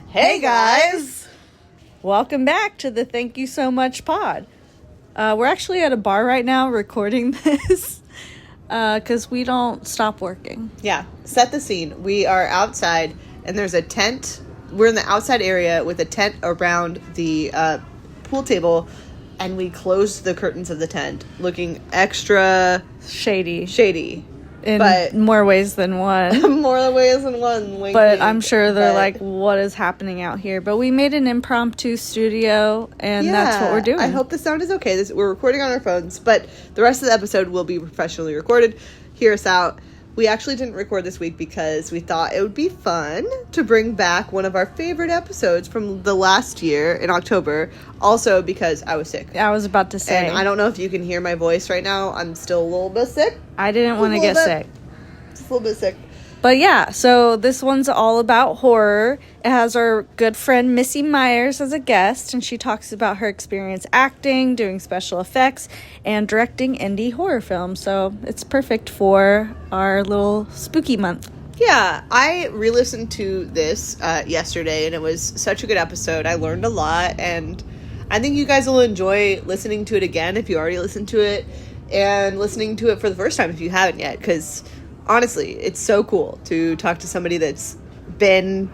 Hey guys! Welcome back to the Thank You So Much pod. We're actually at a bar right now recording this because we don't stop working. Yeah, set the scene. We are outside and there's a tent. We're in the outside area with a tent around the pool table, and we closed the curtains of the tent looking extra shady. In more ways than one. More ways than one. Wink, but wink. I'm sure they're like, what is happening out here? But we made an impromptu studio, and that's what we're doing. I hope the sound is okay. We're recording on our phones, but the rest of the episode will be professionally recorded. Hear us out. We actually didn't record this week because we thought it would be fun to bring back one of our favorite episodes from the last year in October. Also because I was sick. I was about to say. And I don't know if you can hear my voice right now. I'm still a little bit sick. I didn't want to get sick. Just a little bit sick. But yeah, so this one's all about horror. It has our good friend Missy Myers as a guest, and she talks about her experience acting, doing special effects, and directing indie horror films. So it's perfect for our little spooky month. Yeah, I re-listened to this yesterday, and it was such a good episode. I learned a lot, and I think you guys will enjoy listening to it again if you already listened to it, and listening to it for the first time if you haven't yet, because honestly, it's so cool to talk to somebody that's been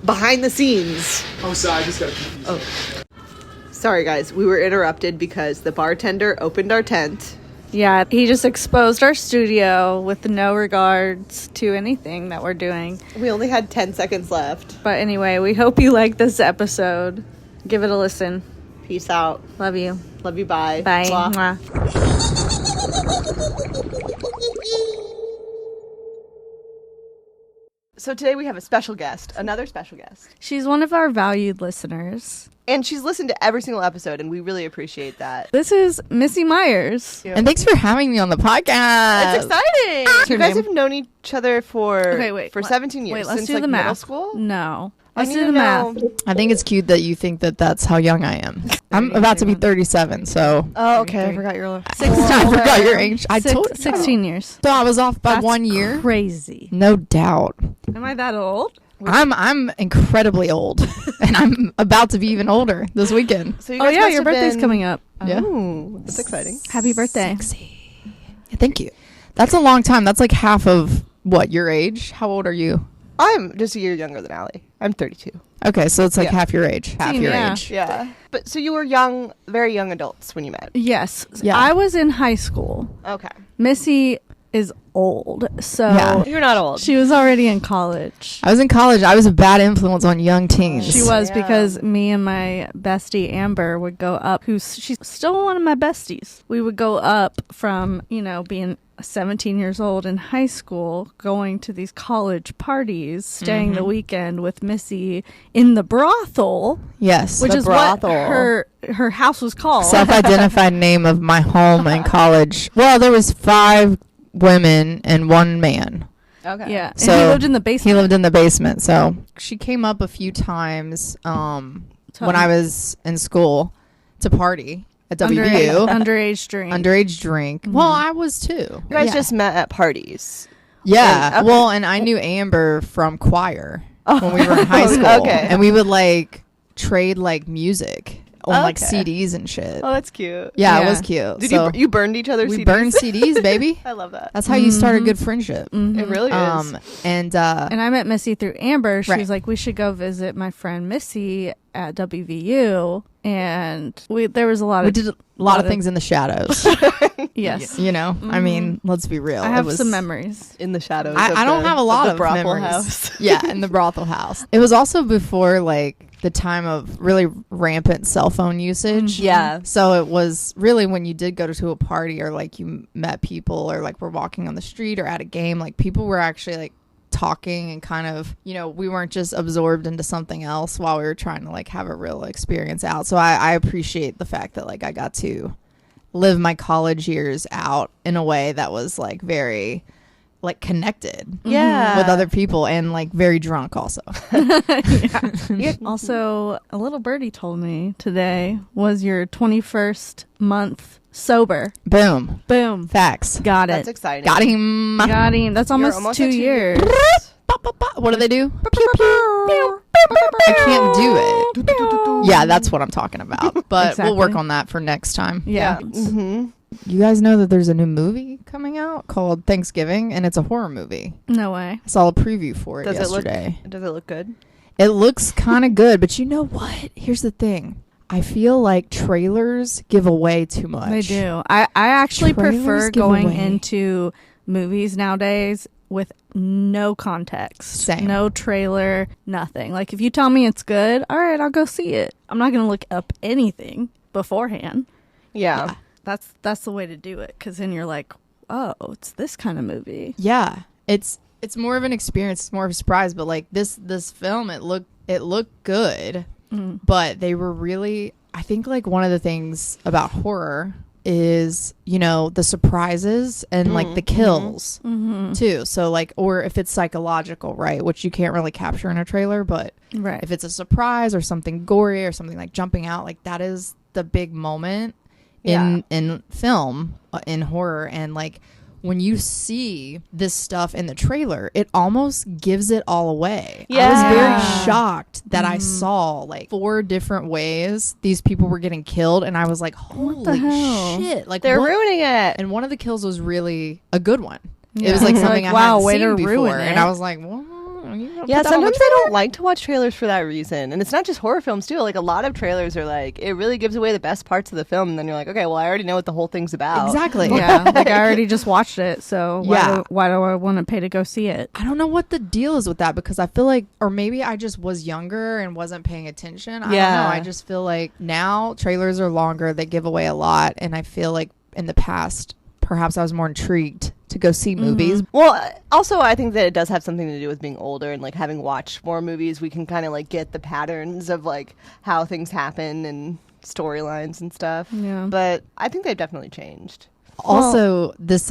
behind the scenes. Oh, sorry, I just got confused. Oh. Sorry, guys. We were interrupted because the bartender opened our tent. Yeah, he just exposed our studio with no regards to anything that we're doing. We only had 10 seconds left. But anyway, we hope you like this episode. Give it a listen. Peace out. Love you. Love you. Bye. Bye. Mwah. So today we have a special guest, another special guest. She's one of our valued listeners. And she's listened to every single episode, and we really appreciate that. This is Missy Myers. And thanks for having me on the podcast. It's exciting. You guys have known each other for 17 years. Wait, let's since do like the math. Middle school? No. I Let's need do to the math. know. I think it's cute that you think that that's how young I am. I'm about to be 37, so. Oh, okay. I forgot your I forgot your age. I told you. 16 years. So I was off by That's 1 year. Crazy. No doubt. Am I that old? I'm incredibly old, and I'm about to be even older this weekend. So you Oh guys yeah, must your have birthday's been- coming up. Yeah. Ooh, that's exciting. Happy birthday. Thank you. That's a long time. That's like half of what, your age? How old are you? I'm just a year younger than Allie. I'm 32. Okay, so it's like Yeah. half your age. Half your Yeah. age. Yeah. But so you were young, very young adults when you met. Yes. Yeah. I was in high school. Okay. Missy is old, so Yeah. You're not old. she was already in college. I was in college. I was a bad influence on young teens. She was, Yeah. because me and my bestie Amber would go up, she's still one of my besties. We would go up from, being 17 years old in high school, going to these college parties, staying the weekend with Missy in the brothel, Yes. which The is brothel. what her house was called. Self-identified name of my home in college. Well, there was 5 women and 1 man. Okay. Yeah, and So he lived in the basement. He lived in the basement. So she came up a few times when I was in school to party at WVU. Underage drink. Underage drink. Mhm. Well, I was too. You guys Yeah. just met at parties. Yeah. Okay. Well, and I knew Amber from choir when we were in high school. Okay. And we would like trade like music on like Okay. CDs and shit. Oh, that's cute. Yeah, Yeah. it was cute. Did So you burned each other's we CDs? burned CDs, baby. I love that. That's how you start a Mhm. good friendship. Mhm. It really is. And And I met Missy through Amber. She Right. was like, we should go visit my friend Missy at WVU. And there was a lot we of... did a lot of things in the shadows. Yes. You know, I mean, let's be real. I have It was, some memories. In the shadows. I don't have a lot the of brothel memories. house. Yeah, in the brothel house. It was also before like the time of really rampant cell phone usage. Yeah. So it was really when you did go to a party or like you met people or like were walking on the street or at a game, like people were actually like talking and kind of, we weren't just absorbed into something else while we were trying to like have a real experience out. So I appreciate the fact that like I got to live my college years out in a way that was like very like connected Yeah. with other people and like very drunk also. Yeah. Also, a little birdie told me today was your 21st month sober. Boom. Boom. Facts. Got That's it. exciting. Got him. Got him. That's You're almost 2 at 2 years. What do they do? Yeah, that's what I'm talking about. But Exactly. we'll work on that for next time. Yeah. Mm-hmm. You guys know that there's a new movie coming out called Thanksgiving, and it's a horror movie. No way. I saw a preview for it Does yesterday. Does it look good? It looks kind of good, but you know what? Here's the thing. I feel like trailers give away too much. They do. I actually Trailers prefer give going away. into movies nowadays with no context. Same. No trailer, nothing. Like, if you tell me it's good, all right, I'll go see it. I'm not going to look up anything beforehand. Yeah. That's the way to do it, because then you're like, oh, it's this kind of movie. Yeah, it's more of an experience. It's more of a surprise. But like this film, it looked good, but they were really. I think like one of the things about horror is, you know, the surprises and like the kills too. So like, or if it's psychological, right, which you can't really capture in a trailer, but Right. if it's a surprise or something gory or something like jumping out, like that is the big moment in film, in horror. And like when you see this stuff in the trailer, it almost gives it all away. I was very shocked that I saw like 4 different ways these people were getting killed, and I was like, holy shit, like They're what? ruining it. And one of the kills was really a good one. Yeah. It was like something Like, I wow, hadn't way seen to before, ruin it. and I was like, well, you gotta Yeah, put that on the sometimes I don't like to watch trailers for that reason. And it's not just horror films, too. Like, a lot of trailers are like, it really gives away the best parts of the film. And then you're like, okay, well, I already know what the whole thing's about. Exactly. Yeah, like I already just watched it, so Yeah. why do I want to pay to go see it? I don't know what the deal is with that, because I feel like, or maybe I just was younger and wasn't paying attention. I don't know. I just feel like now trailers are longer. They give away a lot. And I feel like in the past, perhaps I was more intrigued to go see movies. Well, also, I think that it does have something to do with being older and, like, having watched more movies. We can kind of, like, get the patterns of, like, how things happen and storylines and stuff. Yeah. But I think they've definitely changed. Also, this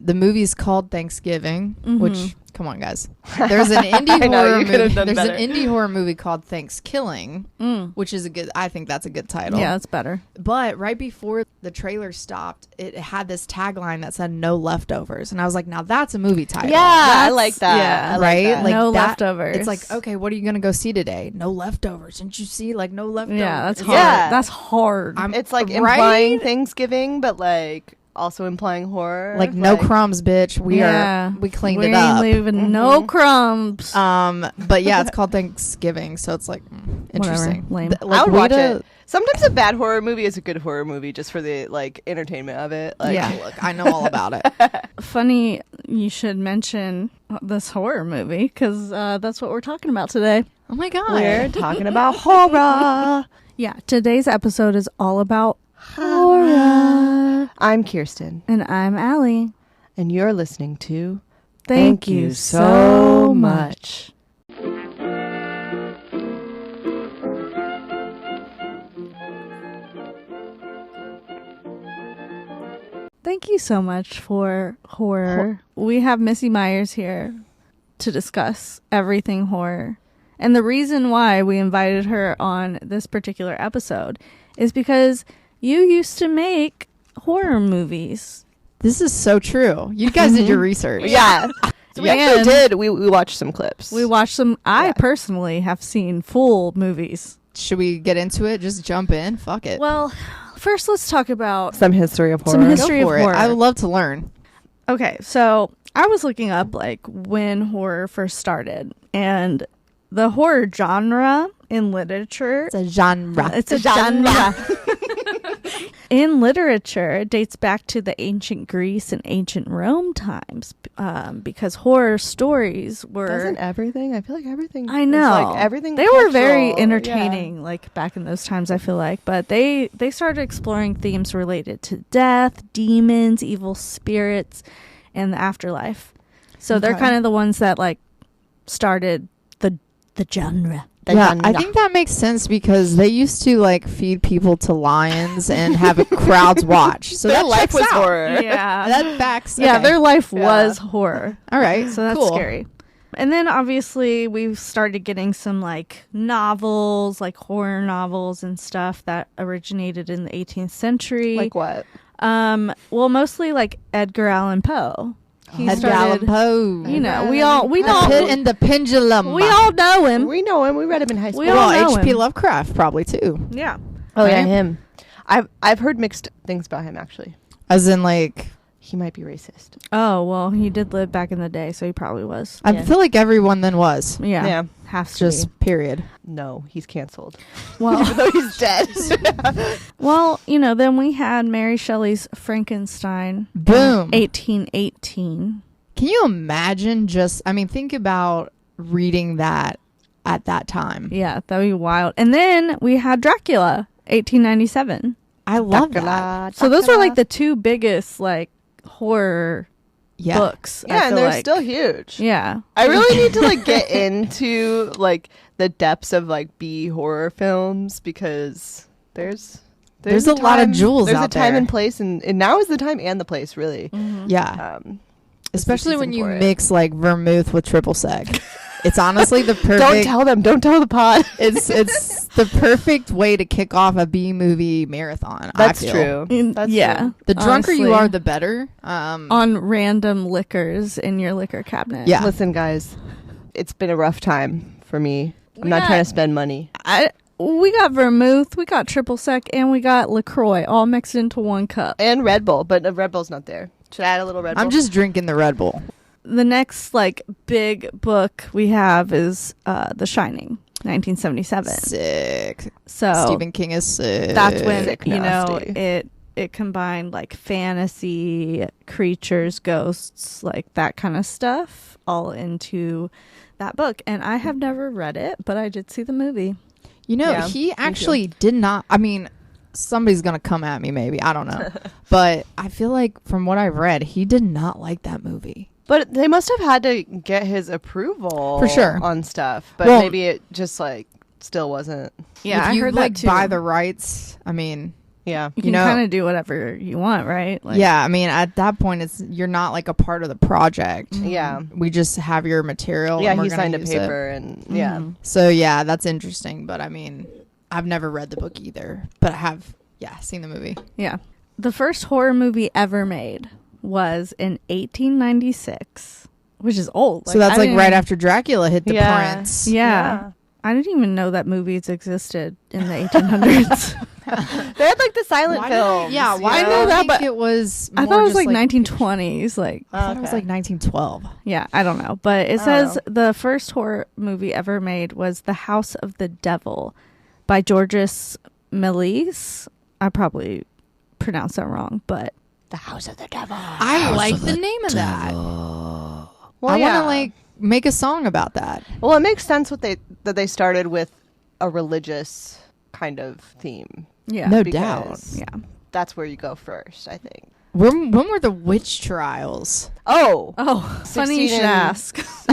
the movie's called Thanksgiving, which, come on guys, there's an indie I know, horror you could have movie. done There's better. an indie horror movie called Thanksgiving, which is a good. I think that's a good title. Yeah, it's better. But right before the trailer stopped, it had this tagline that said "No leftovers," and I was like, "Now that's a movie title." Yeah, I That's- like that. yeah. I like Right? that. Like No that- leftovers. It's like, okay, what are you gonna go see today? No leftovers. Didn't you see like no leftovers? Yeah, that's It's hard. Yeah. That's hard. It's like Right? implying Thanksgiving, but, like, also implying horror. like no crumbs, bitch. We cleaned it up. We ain't leaving no crumbs. But yeah, it's called Thanksgiving, so it's like interesting. Lame. I would watch way it. Sometimes a bad horror movie is a good horror movie just for the, like, entertainment of it. Like, Yeah. Look, I know all about it. Funny you should mention this horror movie, because that's what we're talking about today. Oh my god, we're talking about horror. Yeah, today's episode is all about horror. I'm Kirsten, And I'm Allie. and you're listening to Thank you so much. Thank you so much for horror. We have Missy Myers here to discuss everything horror. And the reason why we invited her on this particular episode is because you used to make horror movies. This is so true. You guys did your research. Yeah. So we actually And did. We watched some clips. we watched some. I personally have seen full movies. Should we get into it? Just jump in. Fuck it. Well, first let's talk about some history of horror. Some Go history of for it. horror. I would love to learn. Okay, so I was looking up like when horror first started, and the horror genre in literature. It's a genre. It's a genre. In literature, it dates back to the ancient Greece and ancient Rome times, because horror stories were. Doesn't everything? I feel like everything. I know. Is like everything. They were very cultural. entertaining, like back in those times. I feel like, but they started exploring themes related to death, demons, evil spirits, and the afterlife. So they're Okay. kind of the ones that like started the genre. Yeah, I think that makes sense because they used to like feed people to lions and have crowds watch. So Their that life checks was out. horror. Yeah, That backs. yeah, okay. their life Yeah. was horror. All right. So that's cool. scary. And then obviously we've started getting some like novels, like horror novels and stuff that originated in the 18th century. Like what? Well, mostly like Edgar Allan Poe. He Edgar Allan started. Poe. You know, we know In the Pendulum. we all know him. We know him. We read him in high school. We all know Well, H.P. him. Lovecraft probably too. Yeah. Oh yeah, Right? him. I've heard mixed things about him actually. As in, like, He might be racist. Oh well, he did live back in the day, so he probably was. I Yeah. feel like everyone then was. Yeah. Has to Just period. No, he's canceled. be. Well, Even though he's dead. well, you know, then we had Mary Shelley's Frankenstein. Boom. 1818. Can you imagine think about reading that at that time. Yeah, that'd be wild. And then we had Dracula, 1897. I love that. So those were like the two biggest like horror Yeah. books. I Yeah, and feel they're like. still huge. Yeah. I really need to like get into like the depths of like B horror films because there's There's a lot of time- jewels There's out a time there. and place, and now is the time and the place really. Yeah. Especially when you for it. mix like vermouth with triple sec. It's honestly the perfect. Don't tell the pod. It's the perfect way to kick off a B movie marathon. That's I feel. true. That's yeah. true. The drunker you Honestly. are, the better. On random liquors in your liquor cabinet. Yeah. Listen, guys, it's been a rough time for me. I'm not Yeah. trying to spend money. We got vermouth, we got triple sec, and we got LaCroix all mixed into one cup. And Red Bull, but the Red Bull's not there. Should I add a little Red Bull? I'm just drinking the Red Bull. The next like big book we have is The Shining, 1977. Sick. So Stephen King is sick. that's when Sick you know nasty. it combined like fantasy, creatures, ghosts, like that kind of stuff all into that book. And I have never read it, but I did see the movie. You know, Yeah, he me actually did not. I mean, somebody's gonna come at me, maybe. I don't know, but I feel like from what I've read, he did not like that movie. But they must have had to get his approval For sure. on stuff. But Well- maybe it just like still wasn't. Yeah, if I you heard like that too. buy the rights, I mean, Yeah. You can know- kind of do whatever you want, right? Like, yeah, I mean, at that point, you're not like a part of the project. Yeah. We just have your material. Yeah, and we're he gonna signed a use it. paper and yeah. Mhm. So yeah, that's interesting. But I mean, I've never read the book either, but I have, seen the movie. Yeah. The first horror movie ever made was in 1896, which is old. So that's I like didn't right even- after Dracula hit the Yeah. prints. Yeah. I didn't even know that movies existed in the 1800s. They had like the silent Why films. Yeah, you why I did know I that, think but it was? I more thought it was just, like 1920s. Like, I thought it was like 1912. yeah, I don't know. But it I don't says the first horror movie ever made was The House of the Devil by Georges Méliès. I probably pronounced that wrong, but The House of the Devil. I like the name of that. Well, I want yeah. to like make a song about that. Well, it makes sense that they started with a religious kind of theme. yeah. No because doubt. Yeah. That's where you go first, I think. When were the witch trials? Oh, Oh, funny you 16 should ask.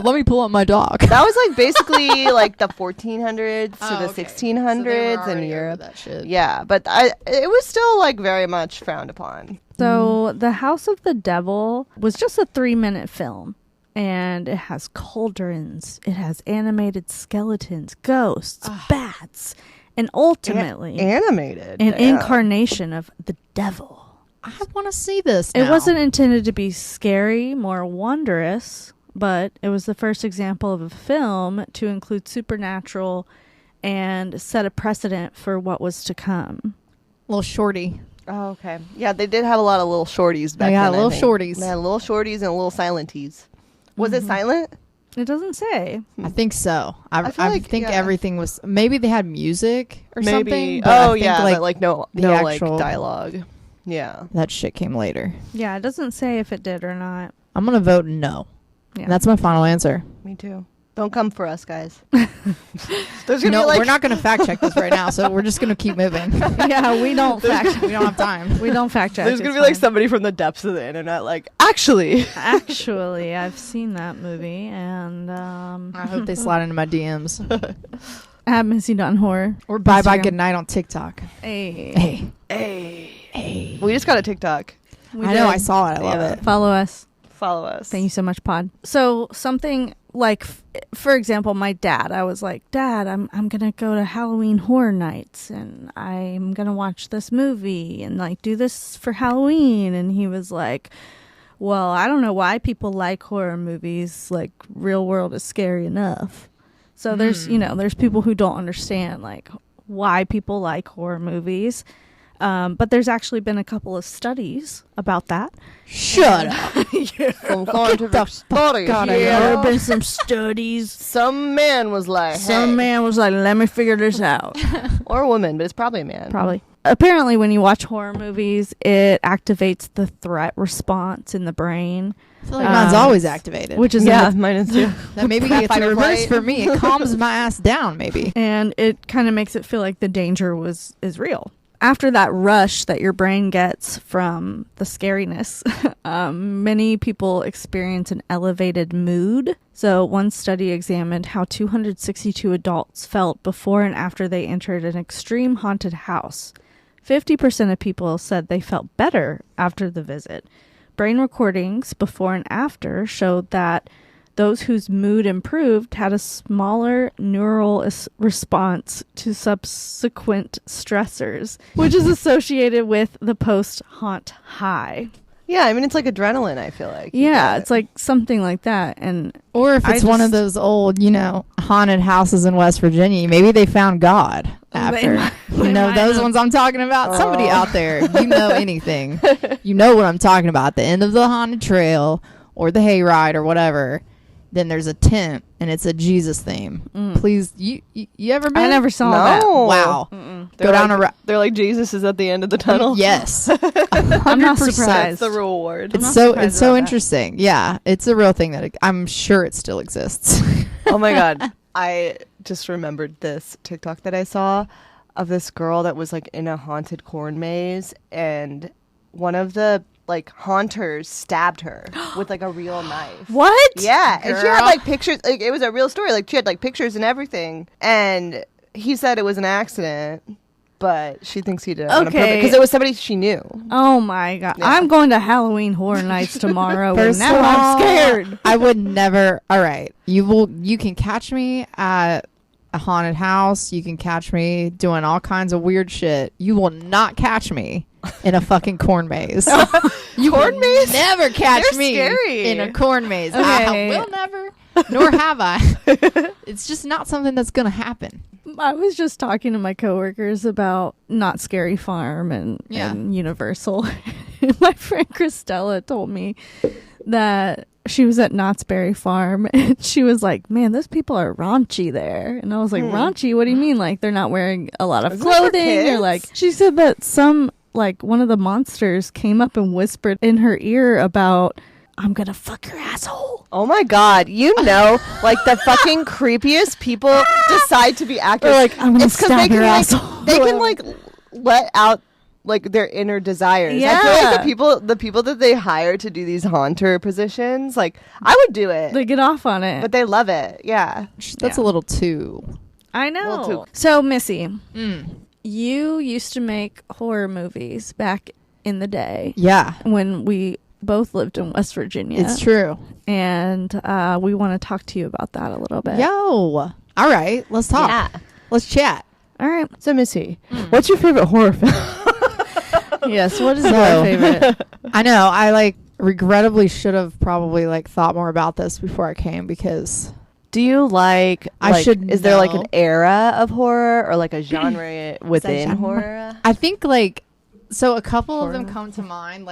Let me pull up my dog. that was like basically like the 1400s to Oh, the okay. 1600s in Europe. That shit. Yeah, but it was still like very much frowned upon. So, The House of the Devil was just a 3-minute film. And it has cauldrons, it has animated skeletons, ghosts, bats, and ultimately Animated. an damn. incarnation of the devil. I want to see this. It now. wasn't intended to be scary, more wondrous, but it was the first example of a film to include supernatural and set a precedent for what was to come. little shorty. Oh, okay. Yeah, they did have a lot of little shorties back Yeah, then. little I think. shorties. They had little shorties and little silenties. Was Mm-hmm. it silent? It doesn't say. I think so. I feel like, think yeah. everything was. Maybe they had music or Maybe. something. But I Oh, think, yeah, like, but like no the like actual- dialogue. Yeah. that shit came later. Yeah, it doesn't say if it did or not. I'm gonna vote no. Yeah. And that's my final answer. Me too. Don't come for us, guys. There's gonna No, be like we're not gonna fact check this right now, so we're just gonna keep moving. Yeah, we don't fact. We don't have time. We don't fact check. there's gonna it's be like fine. somebody from the depths of the internet like actually. Actually, I've seen that movie, and I hope they slide into my DMs at Missy Dunn Horror. or bye bye Instagram. good night on TikTok. Hey, Hey. We just got a TikTok. we I know. did. I saw it. I love Yeah. it. Follow us. Follow us. Thank you so much, Pod. So something like, for example, my dad. I was like, Dad, I'm gonna go to Halloween Horror Nights, and I'm gonna watch this movie and like do this for Halloween. And he was like, well, I don't know why people like horror movies. Like, real world is scary enough. So there's, there's people who don't understand, like, why people like horror movies. But there's actually been a couple of studies about that. Shut up. Some scientific studies. There have been some studies. Some man was like, let me figure this out. or a woman, but it's probably a man. Probably. Apparently, when you watch horror movies, it activates the threat response in the brain. I feel like mine's always activated. Which is mine is too. That maybe it's a reverse for me. It calms my ass down, maybe. And it kind of makes it feel like the danger is real. After that rush that your brain gets from the scariness, many people experience an elevated mood. So one study examined how 262 adults felt before and after they entered an extreme haunted house. 50% of people said they felt better after the visit. Brain recordings before and after showed that those whose mood improved had a smaller neural response to subsequent stressors, which is associated with the post-haunt high. Yeah, I mean, it's like adrenaline, I feel like. Yeah, it's like something like that. Or if it's one of those old, haunted houses in West Virginia, maybe they found God after. Those ones I'm talking about. Somebody out there, anything. You know what I'm talking about. At the end of the haunted trail or the hayride or whatever, then there's a tent and it's a Jesus theme. Please, you ever been? I never saw that. Wow. Go down they're like, Jesus is at the end of the tunnel. Yes. I'm not surprised. That's the reward. It's so interesting. Yeah, it's a real thing that I'm sure it still exists. Oh my God. I just remembered this TikTok that I saw of this girl that was like in a haunted corn maze, and one of the haunters stabbed her with like a real knife. What? Yeah. Girl. And she had like pictures, like it was a real story. Like she had like pictures and everything. And he said it was an accident, but she thinks he did it on purpose because it was somebody she knew. Oh my God. Yeah. I'm going to Halloween Horror Nights tomorrow. First and now of all, I'm scared. I would never. All right. You can catch me at a haunted house. You can catch me doing all kinds of weird shit. You will not catch me in a fucking corn maze. Corn maze? Never catch They're me scary. in a corn maze. Okay. I will never, nor have I. It's just not something that's going to happen. I was just talking to my coworkers about Not Scary Farm and Universal. My friend Christella told me that she was at Knott's Berry Farm and she was like, man, those people are raunchy there. And I was like, raunchy? What do you mean? Like, they're not wearing a lot of clothing? Or like, she said that one of the monsters came up and whispered in her ear about, I'm gonna fuck your asshole. Oh my God. Like the fucking creepiest people decide to be actors. Or like, I'm gonna stab your asshole. They can let out their inner desires. Yeah. I feel like the people that they hire to do these haunter positions, I would do it. They get off on it. But they love it. Yeah. That's a little too. I know. Well, So, Missy, you used to make horror movies back in the day. Yeah. When we both lived in West Virginia. It's true. And we want to talk to you about that a little bit. Yo. All right. Let's talk. Yeah. Let's chat. All right. So, Missy, what's your favorite horror film? Yes. What is your favorite? I know. I regrettably should have probably thought more about this before I came because Do you is there know. an era of horror or a genre within genre? horror? I think so a couple of them come to mind.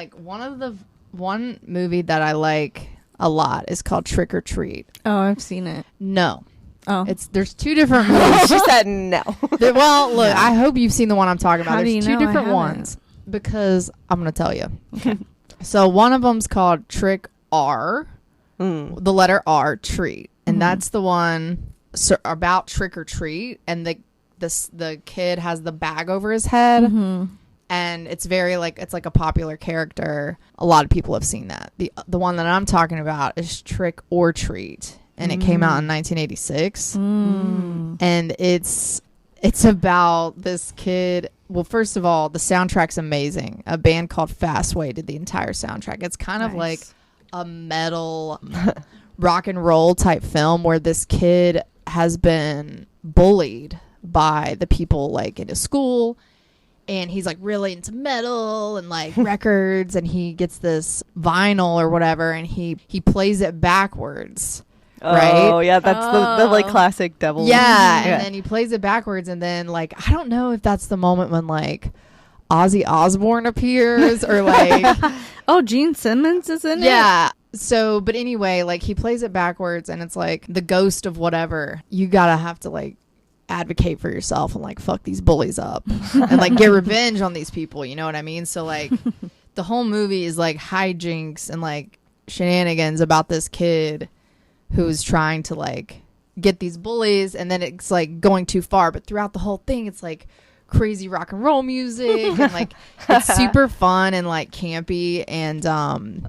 One movie that I like a lot is called Trick or Treat. Oh, I've seen it. No. Oh. There's two different movies. She said no. Well, look, I hope you've seen the one I'm talking about. How do There's you two know I different haven't? ones because I'm going to tell you. Okay. So one of them's called Trick R, the letter R, Treat. And that's the one about Trick or Treat. And the kid has the bag over his head. Mm-hmm. And it's very it's a popular character. A lot of people have seen that. The one that I'm talking about is Trick or Treat. And it came out in 1986. And it's about this kid. Well, first of all, the soundtrack's amazing. A band called Fastway did the entire soundtrack. It's kind of like a metal rock and roll type film where this kid has been bullied by the people in his school. and he's like really into metal and like records, and he gets this vinyl or whatever, and he plays it backwards. Right? Oh, yeah, that's the like classic devil. Yeah, and then he plays it backwards, and then like I don't know if that's the moment when like Ozzy Osbourne appears or like Oh, Gene Simmons is in it? yeah. So, but anyway, like he plays it backwards, and it's like the ghost of whatever. You gotta have to like advocate for yourself and like fuck these bullies up and like get revenge on these people. You know what I mean? So like the whole movie is like hijinks and like shenanigans about this kid who's trying to like get these bullies, and then it's like going too far. But throughout the whole thing, it's like crazy rock and roll music and like it's super fun and like campy and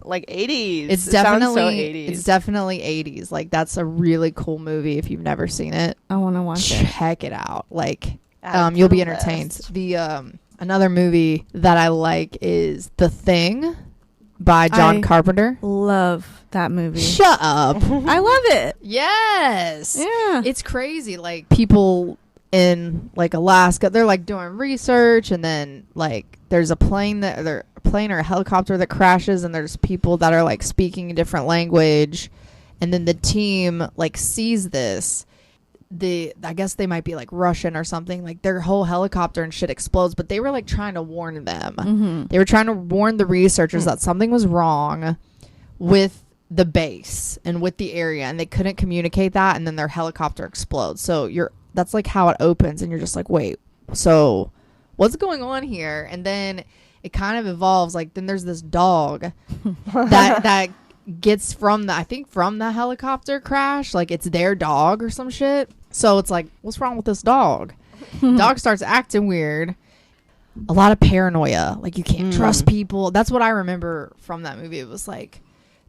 like 80s. It's definitely so 80s. It's definitely 80s. Like that's a really cool movie. If you've never seen it, I want to watch it. Check it out. Like you'll be entertained. The another movie that I like is The Thing by John Carpenter. Love that movie. Shut up. I love it. Yes. Yeah. It's crazy. Like people in like Alaska, they're like doing research, and then like there's a plane or a helicopter that crashes, and there's people that are like speaking a different language, and then the team like sees this. I guess they might be like Russian or something, like their whole helicopter and shit explodes, but they were like trying to warn them. Mm-hmm. They were trying to warn the researchers that something was wrong with the base and with the area, and they couldn't communicate that, and then their helicopter explodes. So that's like how it opens, and you're just like, wait, so what's going on here? And then it kind of evolves. Like then there's this dog that gets from the helicopter crash. Like it's their dog or some shit. So it's like, what's wrong with this dog? Dog starts acting weird. A lot of paranoia. Like you can't trust people. That's what I remember from that movie. It was like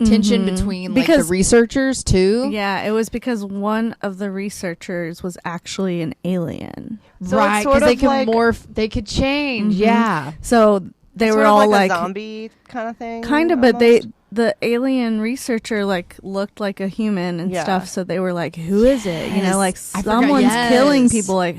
tension between like the researchers too. Yeah, it was because one of the researchers was actually an alien. So right, because they could morph, they could change. Yeah. So they were all like a zombie kind of thing. Kind of, but the alien researcher like looked like a human and stuff, so they were like, who is it? You know, like someone's killing people, like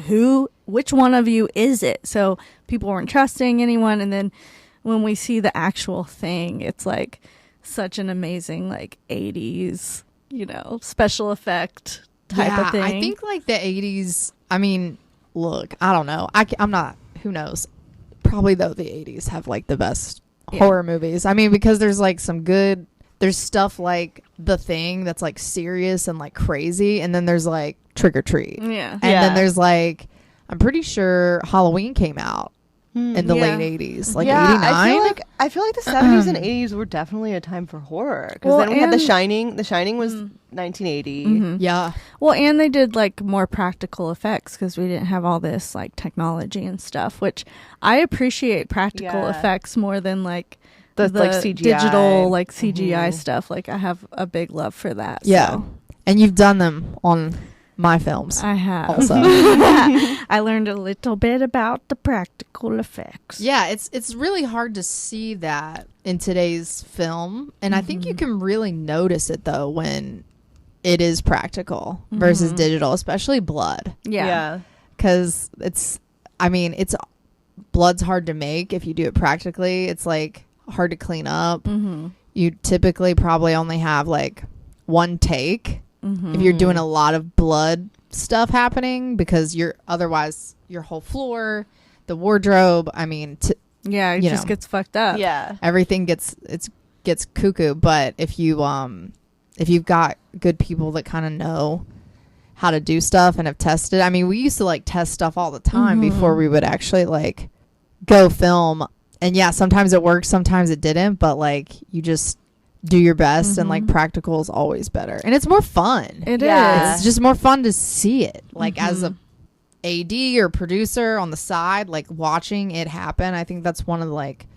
which one of you is it? So people weren't trusting anyone, and then when we see the actual thing, it's like such an amazing like 80s, you know, special effect type of thing. I think like the 80s, I mean, look, I don't know. I'm not, who knows? Probably though the 80s have like the best horror movies. I mean, because there's like there's stuff like The Thing that's like serious and like crazy, and then there's like Trick or Treat. Yeah. And then there's like, I'm pretty sure Halloween came out in the late 80s, like 89. I feel like the 70s and 80s were definitely a time for horror, because then we had The Shining. The Shining was 1980. Mm-hmm. Yeah. Well, and they did like more practical effects because we didn't have all this like technology and stuff, which I appreciate practical effects more than like the like CGI. digital like CGI stuff. Like I have a big love for that. Yeah. So. And you've done them on my films. I have. Also. I learned a little bit about the practical effects. Yeah, it's really hard to see that in today's film, and I think you can really notice it though when it is practical versus digital, especially blood. Yeah. Cuz it's blood's hard to make if you do it practically. It's like hard to clean up. You typically probably only have like one take. If you're doing a lot of blood stuff happening, because otherwise your whole floor, the wardrobe, I mean, it just gets fucked up. Yeah, everything gets cuckoo. But if you've got good people that kind of know how to do stuff and have tested, I mean, we used to like test stuff all the time before we would actually like go film. And yeah, sometimes it worked, sometimes it didn't, but like you just do your best, and like practical is always better, and it's more fun. It is. It's just more fun to see it, like as a AD or producer on the side, like watching it happen. I think that's one of like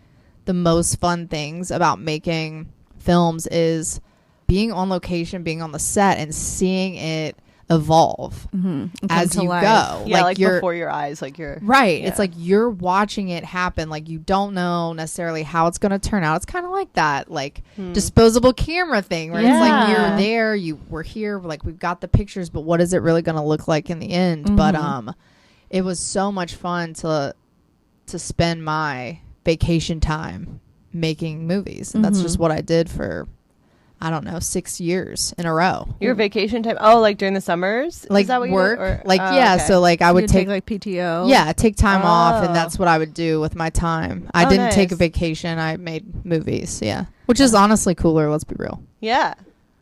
the most fun things about making films is being on location, being on the set, and seeing it evolve as you go. Yeah, like before your eyes, like you're right. Yeah. It's like you're watching it happen. Like you don't know necessarily how it's going to turn out. It's kind of like that, like disposable camera thing, where it's like you're there, we're here, like we've got the pictures, but what is it really going to look like in the end? But it was so much fun to to spend my vacation time making movies. And that's just what I did for, I don't know, 6 years in a row. Your vacation time? Oh, like during the summers? Like Is that what work? You did, or? Like, oh, yeah. okay. So like I would You'd take like PTO. Yeah, take time off, and Oh. that's what I would do with my time. I Oh, didn't take a nice. vacation. I made movies, yeah. Which is honestly cooler, let's be real. Yeah.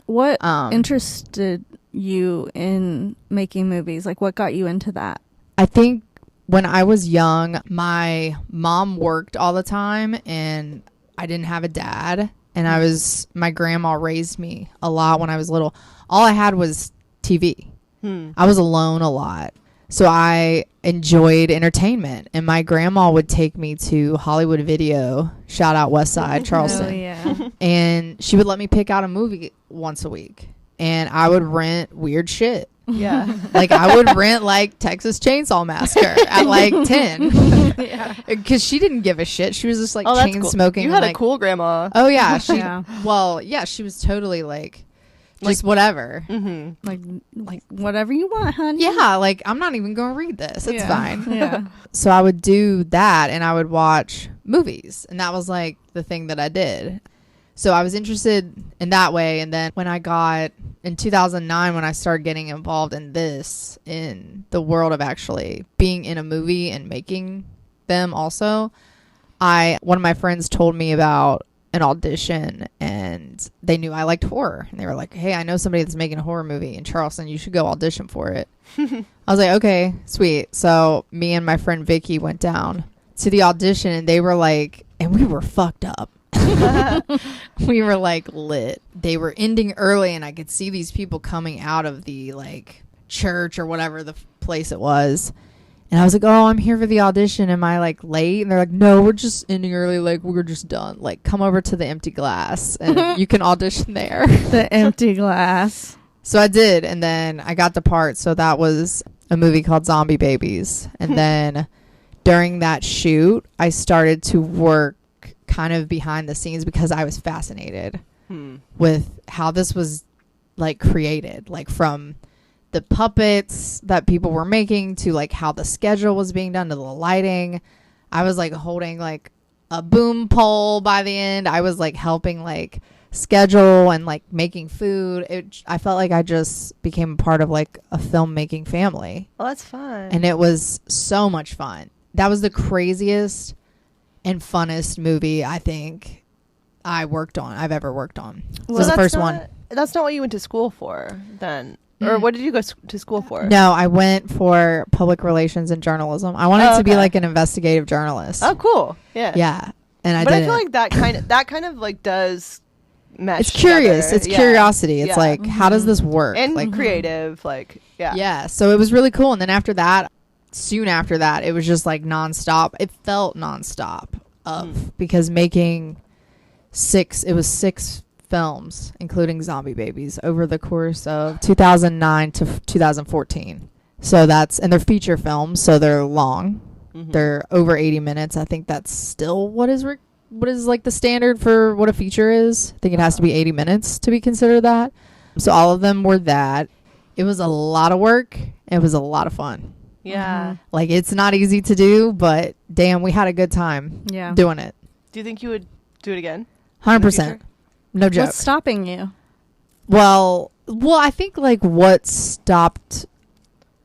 What Um, interested you in making movies? Like, what got you into that? I think when I was young, my mom worked all the time, and I didn't have a dad. And my grandma raised me a lot when I was little. All I had was TV. I was alone a lot. So I enjoyed entertainment. And my grandma would take me to Hollywood Video, shout out West Side, Charleston. Oh, yeah. And she would let me pick out a movie once a week. And I would rent weird shit. Yeah. Like I would rent like Texas Chainsaw Massacre at like 10. Because she didn't give a shit. She was just like That's chain cool. smoking. You and, had like, a cool grandma. Oh yeah. She was totally like just whatever. Like whatever you want, honey. Yeah, like I'm not even going to read this. It's Yeah. fine. Yeah. So I would do that, and I would watch movies, and that was like the thing that I did. So I was interested in that way. And then when I got in 2009, when I started getting involved in the world of actually being in a movie and making them also, one of my friends told me about an audition, and they knew I liked horror, and they were like, hey, I know somebody that's making a horror movie in Charleston. You should go audition for it. I was like, okay, sweet. So me and my friend Vicky went down to the audition, and they were like, and we were fucked up. We were like lit. They were ending early, and I could see these people coming out of the like church or whatever the place it was. And I was like, oh, I'm here for the audition. Am I like late? And they're like, no, we're just ending early. Like, we're just done. Like, come over to the empty glass and you can audition there. The empty glass. So I did. And then I got the part. So that was a movie called Zombie Babies. And then during that shoot, I started to work kind of behind the scenes because I was fascinated with how this was like created, like from the puppets that people were making to like how the schedule was being done to the lighting. I was like holding like a boom pole by the end. I was like helping like schedule and like making food. I felt like I just became a part of like a filmmaking family. Oh, that's fun. And it was so much fun. That was the craziest and funnest movie I think I've ever worked on. It was the first one. That's not what you went to school for then. Or what did you go to school for? No, I went for public relations and journalism. I wanted to be like an investigative journalist. Oh, cool. Yeah. Yeah. And I But didn't. I feel like that kind of like does mesh. It's curious. together. It's Yeah. curiosity. It's Yeah. like, how does this work? And like, creative, like yeah. So it was really cool. And then soon after that, it was just like nonstop. It felt nonstop because making six films, including Zombie Babies, over the course of 2009 to 2014. So and they're feature films, so they're long. They're over 80 minutes. I think that's still what is like the standard for what a feature is. I think it has to be 80 minutes to be considered that. So all of them were that. It was a lot of work. It was a lot of fun. Yeah. Like, it's not easy to do, but damn, we had a good time doing it. Do you think you would do it again? 100%. No joke. What's stopping you? Well, I think like what stopped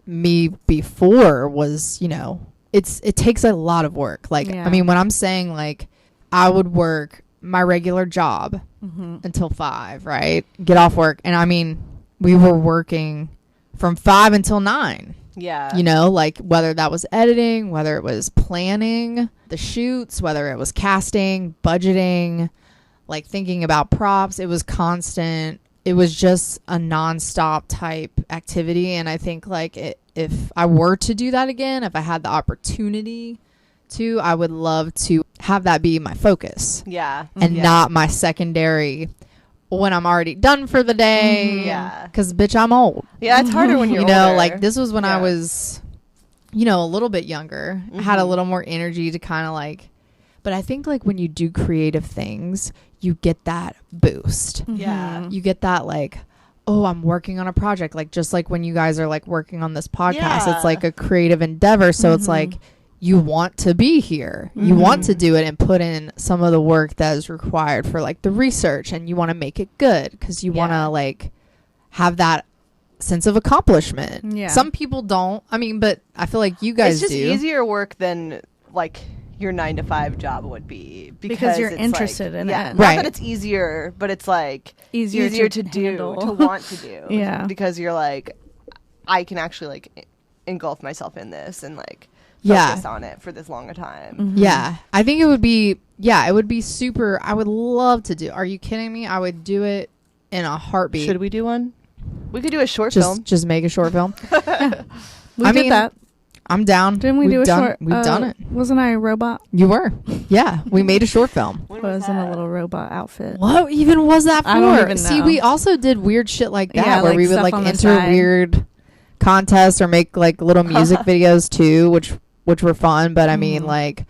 me before was, it takes a lot of work. Like, I mean, when I'm saying like I would work my regular job until 5, right? Get off work. And I mean, we were working from 5 until 9. Yeah. Like whether that was editing, whether it was planning the shoots, whether it was casting, budgeting, like thinking about props. It was constant. It was just a nonstop type activity. And I think like if I were to do that again, if I had the opportunity to, I would love to have that be my focus. Yeah. And not my secondary when I'm already done for the day. Yeah. Because, bitch, I'm old. Yeah, it's harder when you're older. Like this was when I was, a little bit younger. I had a little more energy to kind of like, but I think like when you do creative things, you get that boost. Yeah. You get that like, oh, I'm working on a project. Like just like when you guys are like working on this podcast, it's like a creative endeavor. So it's like you want to be here. You want to do it and put in some of the work that is required for like the research, and you want to make it good because you want to like have that sense of accomplishment. Yeah. Some people don't. I mean, but I feel like you guys It's just do. easier work than like your 9-to-5 job would be Because you're it's interested like, in yeah, it. Not Right. that it's easier, but it's like Easier to do, handle. to want to do. Yeah. Because you're like, I can actually like engulf myself in this and like Yeah. focus on it for this long a time. Mhm. Yeah. I think it would be super. I would love to do. Are you kidding me? I would do it in a heartbeat. Should we do one? We could do a short film. Just make a short film. We I did mean, that. I'm down. Didn't we We've do a done, short? We've done it. Wasn't I a robot? You were. Yeah. We made a short film. When I was in a that? little robot outfit. What even was that for? I don't even See, know. we also did weird shit like that Yeah, where like we would stuff like on the enter side. weird contests or make like little music videos too, which were fun. But I mean, like,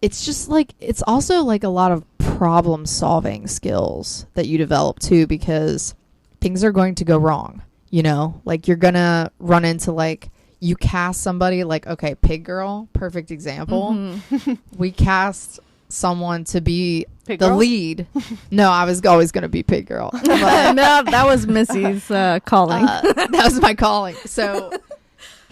it's just like it's also like a lot of problem solving skills that you develop too, because things are going to go wrong. You know, like you're gonna run into like. You cast somebody like, okay, Pig Girl, perfect example. Mhm. We cast someone to be Pig the Girl? lead. No, I was always going to be Pig Girl. But, No, that was Missy's calling. that was my calling. So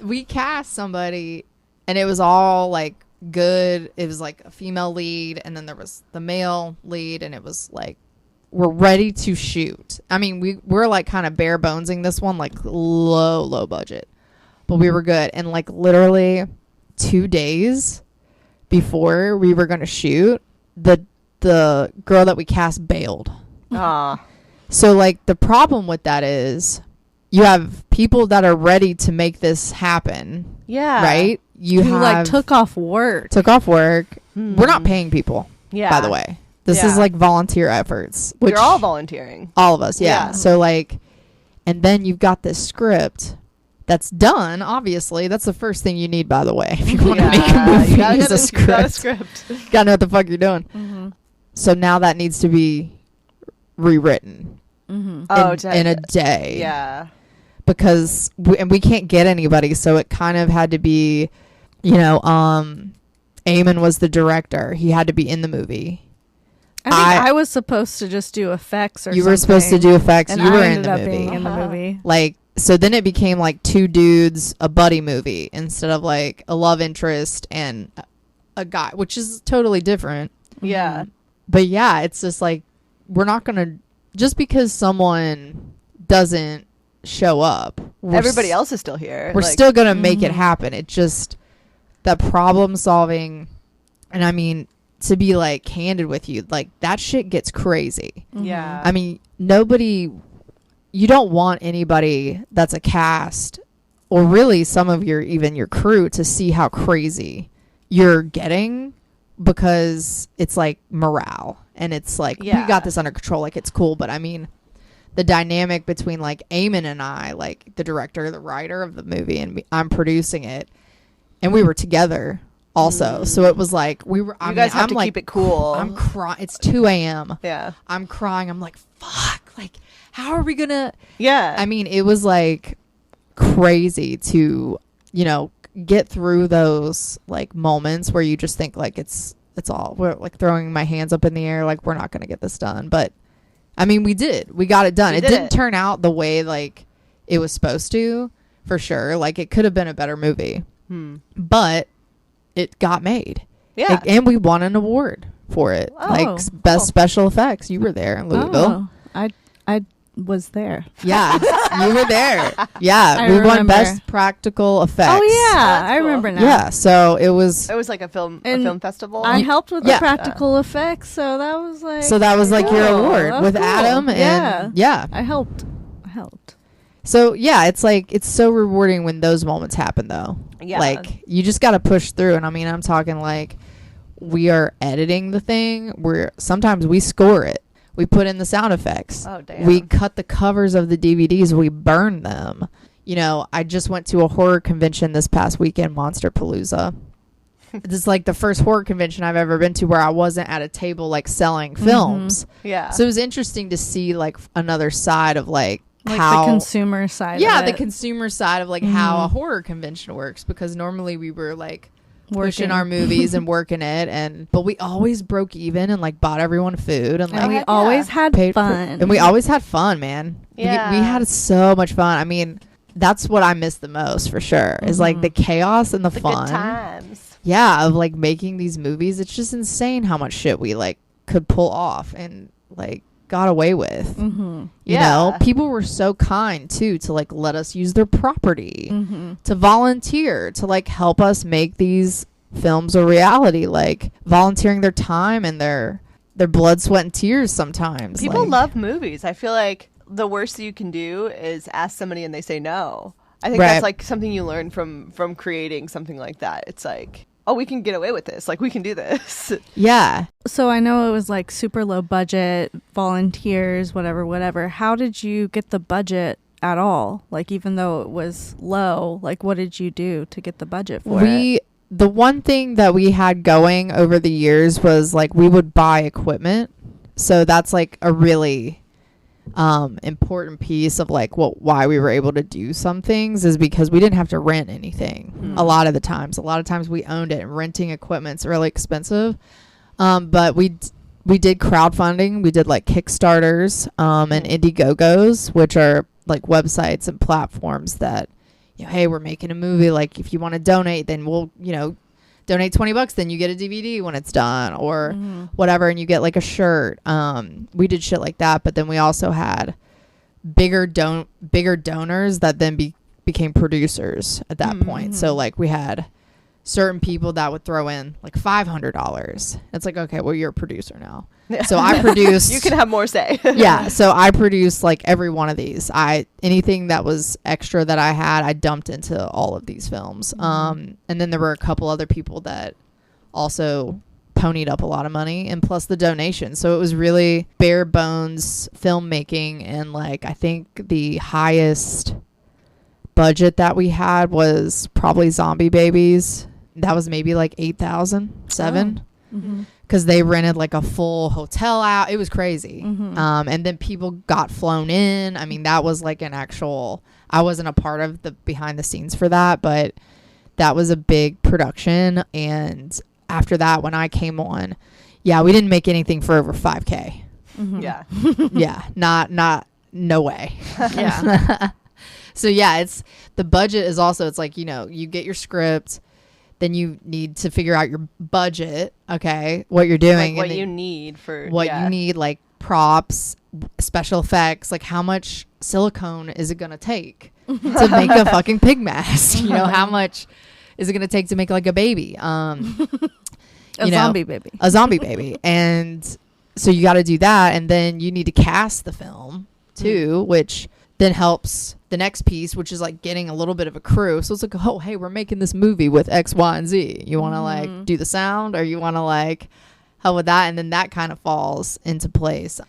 we cast somebody, and it was all like good. It was like a female lead, and then there was the male lead, and it was like, we're ready to shoot. I mean, we're like kind of bare bonesing this one, like low budget. But we were good. And like literally 2 days before we were going to shoot, the girl that we cast bailed. Ah. So like the problem with that is you have people that are ready to make this happen, Yeah. right? You Who have like took off work. took off work. Hmm. We're not paying people, Yeah. by the way. This Yeah. is like volunteer efforts. Which You're all volunteering. all of us, yeah. Yeah. So like, and then you've got this script that's done. Obviously, that's the first thing you need, by the way, if you want to make a movie. You gotta Is get a you got a script. script. Gotta know what the fuck you're doing. Mm-hmm. So now that needs to be rewritten Mm-hmm. Oh, in a day. Yeah. Because we can't get anybody, so it kind of had to be, you know, Eamon was the director. He had to be in the movie. I think I was supposed to just do effects or You something. were supposed to do effects. And You were I in ended the up movie. being in the movie. Like, so then it became like two dudes, a buddy movie, instead of like a love interest and a guy, which is totally different. Yeah. But yeah, it's just like, we're not going to, just because someone doesn't show up, Everybody else is still here. we're Like, still going to make it Mhm. happen. It just, that problem solving, and I mean, to be like candid with you, like that shit gets crazy. Yeah. I mean, you don't want anybody that's a cast or really some of even your crew to see how crazy you're getting, because it's like morale and it's like, Yeah. we got this under control. Like, it's cool. But I mean, the dynamic between like Eamon and I, like the director, the writer of the movie, and I'm producing it, and we were together also. So it was like, you guys have to like, keep it cool. I'm crying. It's 2 a.m. Yeah. I'm crying. I'm like, fuck. Like, how are we gonna? Yeah. I mean, it was like crazy to, you know, get through those like moments where you just think like we're like throwing my hands up in the air, like we're not gonna get this done. But I mean, we got it done. We It did didn't it. turn out the way like it was supposed to, for sure. Like, it could have been a better movie, but it got made. Yeah. And we won an award for it, Oh, like best special effects. You were there in Louisville. Oh, I was there. Yeah, you were there. Yeah, I we won remember. best practical effects. Oh yeah, that's I cool. remember now. Yeah, so it was. It was like a film And festival. I helped with Yeah. the practical effects, so that was like. So that was like your cool. award That's with cool. Adam, and yeah. I helped. So yeah, it's like, it's so rewarding when those moments happen, though. Yeah. Like, you just got to push through, and I mean, I'm talking like, we are editing the thing. Sometimes we score it. We put in the sound effects. Oh, damn. We cut the covers of the DVDs. We burn them. You know, I just went to a horror convention this past weekend, Monster Palooza. This is like the first horror convention I've ever been to where I wasn't at a table like selling films. Yeah. So it was interesting to see like another side of like the how consumer side. yeah, of the it. consumer side of like how a horror convention works, because normally we were like pushing Working. our movies and working it, but we always broke even and like bought everyone food and like And we heck always yeah. had paid for, fun. and we always had fun, man. Yeah. We had so much fun. I mean, that's what I miss the most for sure, is like the chaos and the fun. Good times. Yeah, of like making these movies. It's just insane how much shit we like could pull off and like got away with. You know, people were so kind too to like let us use their property, to volunteer, to like help us make these films a reality, like volunteering their time and their blood, sweat, and tears sometimes. People like, love movies. I feel like the worst that you can do is ask somebody and they say no. I think Right. that's like something you learn from creating something like that. It's like, oh, we can get away with this. Like, we can do this. yeah. So I know it was like super low budget, volunteers, whatever. How did you get the budget at all? Like, even though it was low, like, what did you do to get the budget for it? The one thing that we had going over the years was like we would buy equipment. So that's like a really important piece of like why we were able to do some things, is because we didn't have to rent anything a lot of times we owned it, and renting equipment's really expensive. But we did crowdfunding. We did like Kickstarters and Indiegogos, which are like websites and platforms that, you know, hey, we're making a movie, like if you want to donate, then we'll, you know, donate $20, then you get a DVD when it's done, or whatever, and you get like a shirt. We did shit like that, but then we also had bigger donors that then became producers at that point. So like we had certain people that would throw in like $500. It's like, okay, well, you're a producer now. So I produced. You can have more say. Yeah, so I produced like every one of these. Anything that was extra that I had, I dumped into all of these films. And then there were a couple other people that also ponied up a lot of money, and plus the donation. So it was really bare bones filmmaking, and like I think the highest budget that we had was probably Zombie Babies. That was maybe like 8,000, because they rented like a full hotel out. It was crazy. And then people got flown in. I mean, that was like an actual, I wasn't a part of the behind the scenes for that, but that was a big production. And after that, when I came on, yeah, we didn't make anything for over 5K. Yeah. Yeah, no way. Yeah. So yeah, it's the budget is also, it's like, you know, you get your script, then you need to figure out your budget, okay, what you're doing, Like what and you need for you need, like props, special effects, like how much silicone is it gonna take to make a fucking pig mask? You know, how much is it gonna take to make like a baby? A zombie baby. A zombie baby. And so you got to do that, and then you need to cast the film too, which then helps the next piece, which is like getting a little bit of a crew. So it's like, oh, hey, we're making this movie with X, Y, and Z. You want to like do the sound, or you want to like help with that? And then that kind of falls into place.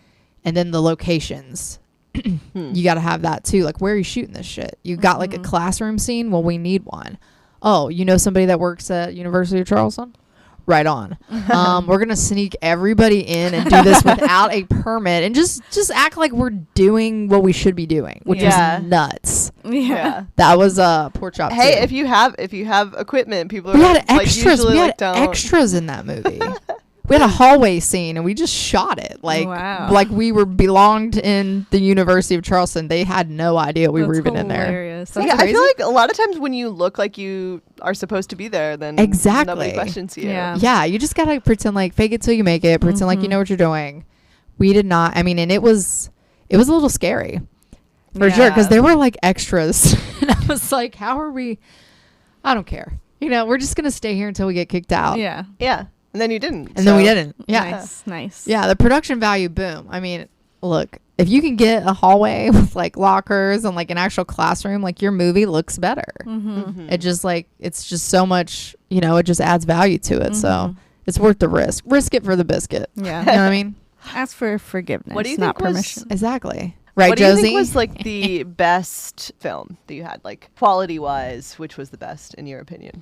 And then the locations, you got to have that too. Like, where are you shooting this shit? You got like a classroom scene? Well, we need one. Oh, you know somebody that works at University of Charleston? Right on. We're gonna sneak everybody in and do this without a permit, and just act like we're doing what we should be doing, which is nuts. Yeah. That was a pork chop. Hey, too. if you have equipment, people are we had like, extras. usually We had like, don't. extras in that movie. We had a hallway scene, and we just shot it like we belonged in the University of Charleston. They had no idea we were even in there. Hilarious. So That's yeah, I crazy. feel like a lot of times when you look like you are supposed to be there, then Exactly. nobody questions you. Yeah. Yeah, you just gotta pretend like fake it till you make it. Pretend like you know what you're doing. We did not. I mean, and it was a little scary for sure, because there were like extras, and I was like, how are we? I don't care. You know, we're just gonna stay here until we get kicked out. Yeah. Yeah. And then you didn't. And then we didn't. Yeah. Nice. Yeah. The production value, boom. I mean, look, if you can get a hallway with like lockers and like an actual classroom, like your movie looks better. It just like, it's just so much, you know, it just adds value to it. So it's worth the risk. Risk it for the biscuit. Yeah. You know what I mean? Ask for forgiveness, What do you not think was- permission. Exactly. Right, what do Josie? you think was like the best film that you had, like quality wise? Which was the best in your opinion?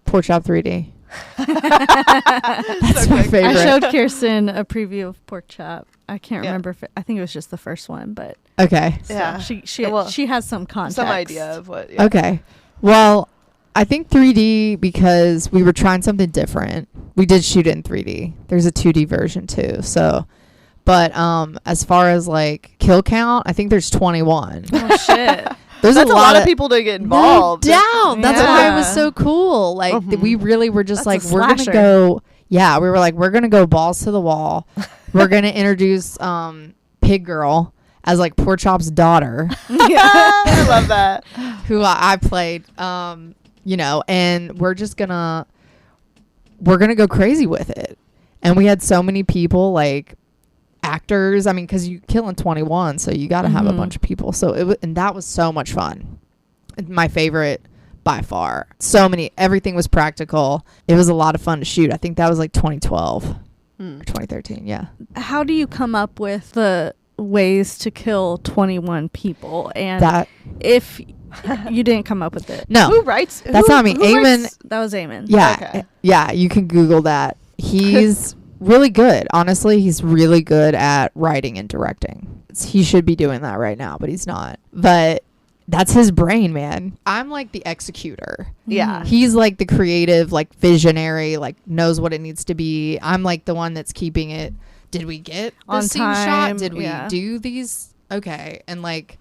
Pork Chop 3D. That's my favorite. I showed Kirsten a preview of Pork Chop. I can't Yeah. remember if I think it was just the first one, but Okay. so Yeah. she Well, she has some context. Some idea of what. Yeah. Okay. Well, I think 3D because we were trying something different. We did shoot it in 3D. There's a 2D version too. So, but as far as like kill count, I think there's 21. Oh shit. There's a lot of people to get involved. No doubt. That's why it was so cool. Like we really were just That's like, we're going to go. Yeah, we were like, we're going to go balls to the wall. We're going to introduce Pig Girl as like Pork Chop's daughter. I love that. Who I played, you know, and we're going to go crazy with it. And we had so many people, like actors. I mean, because you killing 21, so you got to have a bunch of people. So and that was so much fun. My favorite by far. So many, everything was practical. It was a lot of fun to shoot. I think that was like 2012 or 2013. Yeah. How do you come up with the ways to kill 21 people? And That if you didn't come up with it, no, Who writes? that's not me. Eamon. that was Eamon. Yeah, Okay. yeah. You can Google that. He's really good. Honestly, he's really good at writing and directing. He should be doing that right now, but he's not. But that's his brain, man. I'm like the executor. Yeah. He's like the creative, like visionary, like knows what it needs to be. I'm like the one that's keeping it. Did we get the On scene time, shot? Did we yeah. do these? Okay. And like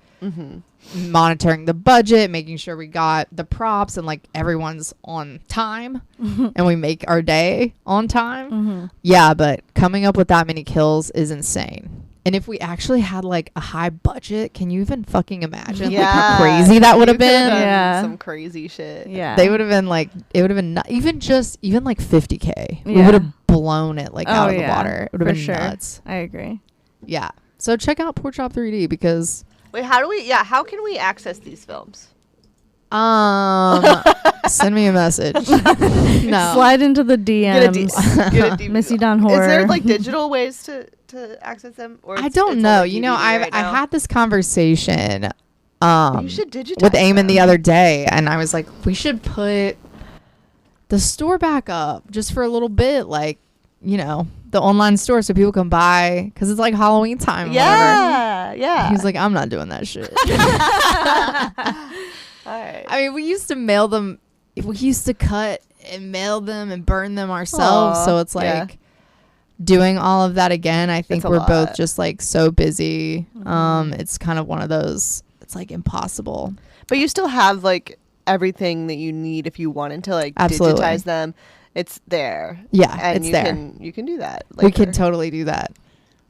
monitoring the budget, making sure we got the props and like everyone's on time and we make our day on time. Yeah, but coming up with that many kills is insane. And if we actually had like a high budget, can you even fucking imagine like how crazy that would have been? Yeah. Some crazy shit. Yeah. They would have been like, it would have been even like 50K. We Yeah. would have blown it like out of the yeah, water. It would have for been sure. nuts. I agree. Yeah. So check out Pork Chop 3D because Wait, how can we access these films? send me a message. No. Slide into the DMs. Get a DVD. Missy Dawn Is Horror. there like digital ways to access them? Or I it's don't on, know. like, You know, DVD right I now? had this conversation You should digitize with Eamon the them. other day, and I was like, we should put the store back up just for a little bit, like, you know, the online store so people can buy because it's like Halloween time. Or whatever. Yeah. He's like, I'm not doing that shit. All right. I mean, we used to mail them. We used to cut and mail them and burn them ourselves. Aw, So it's like yeah. doing all of that again. I think It's a we're lot. both just like so busy. It's kind of one of those. It's like impossible. But you still have like everything that you need if you wanted to like Absolutely. digitize them. It's there. Yeah, And it's you there. you can do that. We can later. totally do that.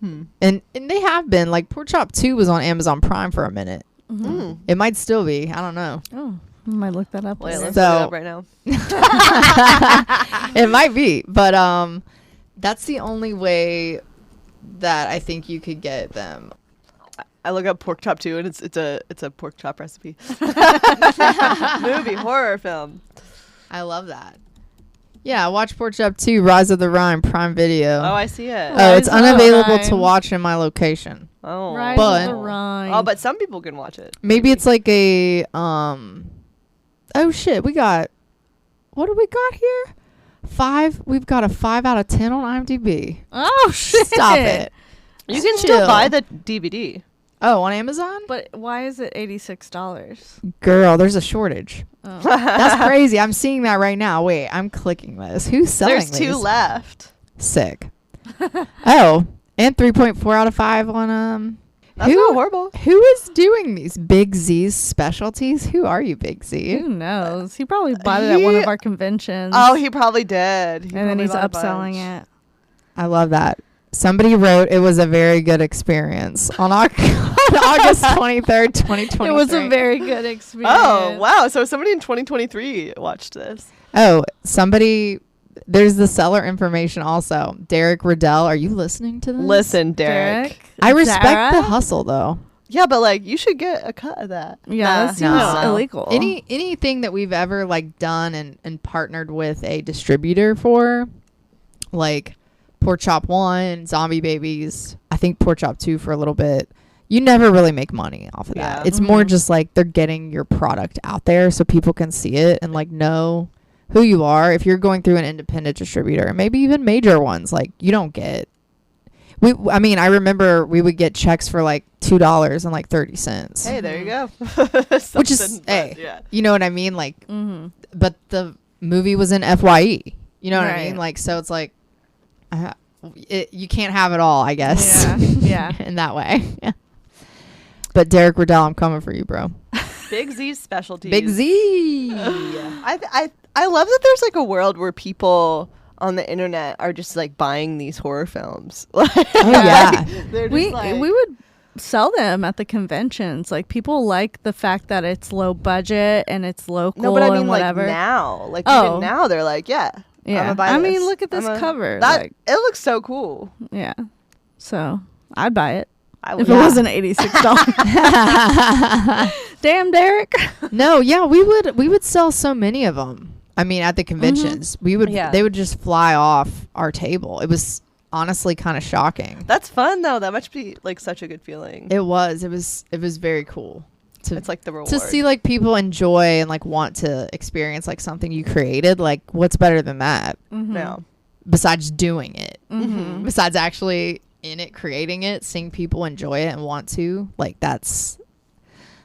And they have been like Pork Chop 2 was on Amazon Prime for a minute. Mm. It might still be. I don't know. Oh, I might look that up. Wait, later. let's So- look it up right now. It might be, but that's the only way that I think you could get them. I look up pork chop 2 and it's a pork chop recipe. Movie, horror film. I love that. Yeah, watch Pork Chop 2, Rise of the Rhine, Prime Video. Oh, I see it. Oh, it's Rise of the unavailable to Rhine. watch in my location. Oh. Rise But- of the Rhine. Oh, but some people can watch it. Maybe it's like a oh shit, what do we got here? 5. We've got a 5 out of 10 on IMDb. Oh shit! Stop it. You can Chill. still buy the DVD. Oh, on Amazon? But why is it $86? Girl, there's a shortage. Oh. That's crazy. I'm seeing that right now. Wait, I'm clicking this. Who's selling There's 2 these? left. Sick. Oh, and 3.4 out of 5 on That's not horrible. Who is doing these Big Z's specialties? Who are you, Big Z? Who knows? He probably bought it at one of our conventions. Oh, he probably did. and then he's upselling it. I love that. Somebody wrote it was a very good experience on August 23rd, 2023. It was a very good experience. Oh, wow. So somebody in 2023 watched this. Oh, there's the seller information also. Derek Riddell, are you listening to this? Listen, Derek. I respect Zara? the hustle though. Yeah, but like you should get a cut of that. Yeah, that seems No. illegal. Anything that we've ever like done and partnered with a distributor for, like Pork Chop 1, Zombie Babies, I think Pork Chop 2 for a little bit. You never really make money off of that. Yeah. It's more just like they're getting your product out there so people can see it and like know who you are. If you're going through an independent distributor, maybe even major ones, like you don't get. I mean, I remember we would get checks for like $2 and like 30 cents. Hey, there you go. Which is, Something, hey, but, yeah. you know what I mean? Like, but the movie was in FYE. You know what I mean? Like, so it's like, you can't have it all, I guess. Yeah. In that way. Yeah. But Derek Riddell, I'm coming for you, bro. Big Z's specialties. Big Z. I love that there's like a world where people on the internet are just like buying these horror films. Oh yeah. They're just We like, would sell them at the conventions. Like people like the fact that it's low budget and it's local. no, but I mean and like whatever. now, like Oh. even now they're like, yeah. Yeah. I'ma buy I this. mean, look at this I'ma- cover. That like, it looks so cool. yeah. So I'd buy it I if would. it wasn't $86. Damn, Derek. No, yeah, we would sell so many of them. I mean, at the conventions, they would just fly off our table. It was honestly kind of shocking. That's fun though. That must be like such a good feeling. It was very cool It's like the reward. to see like people enjoy and like want to experience like something you created. Like, what's better than that? No. Besides doing it, besides actually in it, creating it, seeing people enjoy it and want to, like, that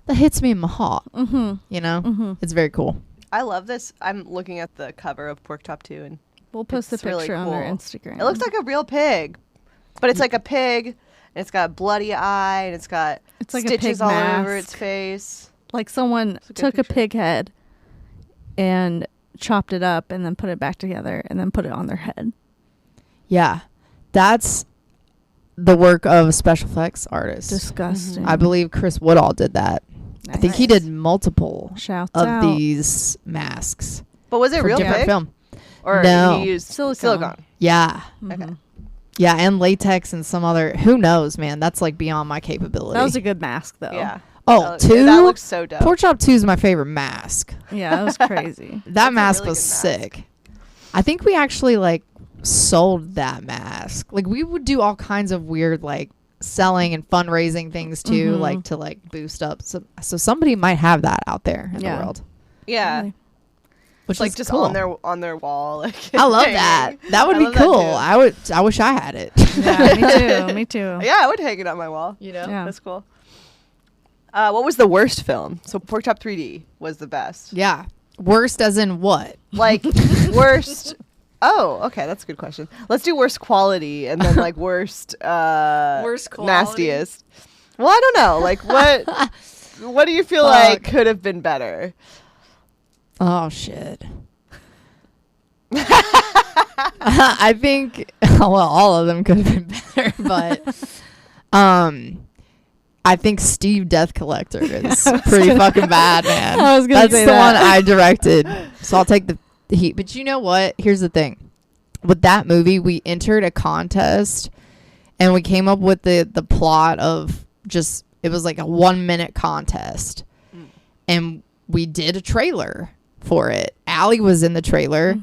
hits me in my heart. You know, it's very cool. I love this. I'm looking at the cover of Pork Chop 2 and We'll post the It's picture really on our cool. Instagram. it looks like a real pig, but it's like a pig, and it's got a bloody eye, and it's got It's like a stitches pig all mask. over its face. like someone It's a good took a picture. pig head and chopped it up and then put it back together and then put it on their head. Yeah, that's the work of a special effects artist. Disgusting. I believe Chris Woodall did that. I think he Nice. did multiple Shouts of out. these masks But was it for real different pig? film. Or No. he used Silicone. silicone? Yeah, Okay. yeah, and latex and some other. Who knows, man? That's like beyond my capability. That was a good mask, though. Yeah. Oh, That two? That looks so dope. Pork Chop 2 is my favorite mask. Yeah, that was crazy. That That's a mask really was good mask. sick. I think we actually like sold that mask. Like, we would do all kinds of weird like selling and fundraising things too, like to like boost up. So somebody might have that out there in the Yeah. world, Yeah. Really. which Like is just cool. on their wall. Like, I love hanging. that. That would I be love that cool. too. I wish I had it. Yeah, me too. Yeah, I would hang it on my wall. You know? Yeah. That's cool. What was the worst film? So Pork Chop 3D was the best. Yeah. Worst as in what? Like worst. Oh, okay, that's a good question. Let's do worst quality and then like worst Worst quality? nastiest. Well, I don't know. Like what do you feel Fuck. like could have been better? Oh shit. I think well, all of them could have been better, but I think Steve Death Collector is pretty fucking bad, man. I was gonna That's say the that. one I directed, so I'll take the heat. But you know what? Here's the thing. With that movie, we entered a contest, and we came up with the plot of just, it was like a 1-minute contest, and we did a trailer for it. Allie was in the trailer.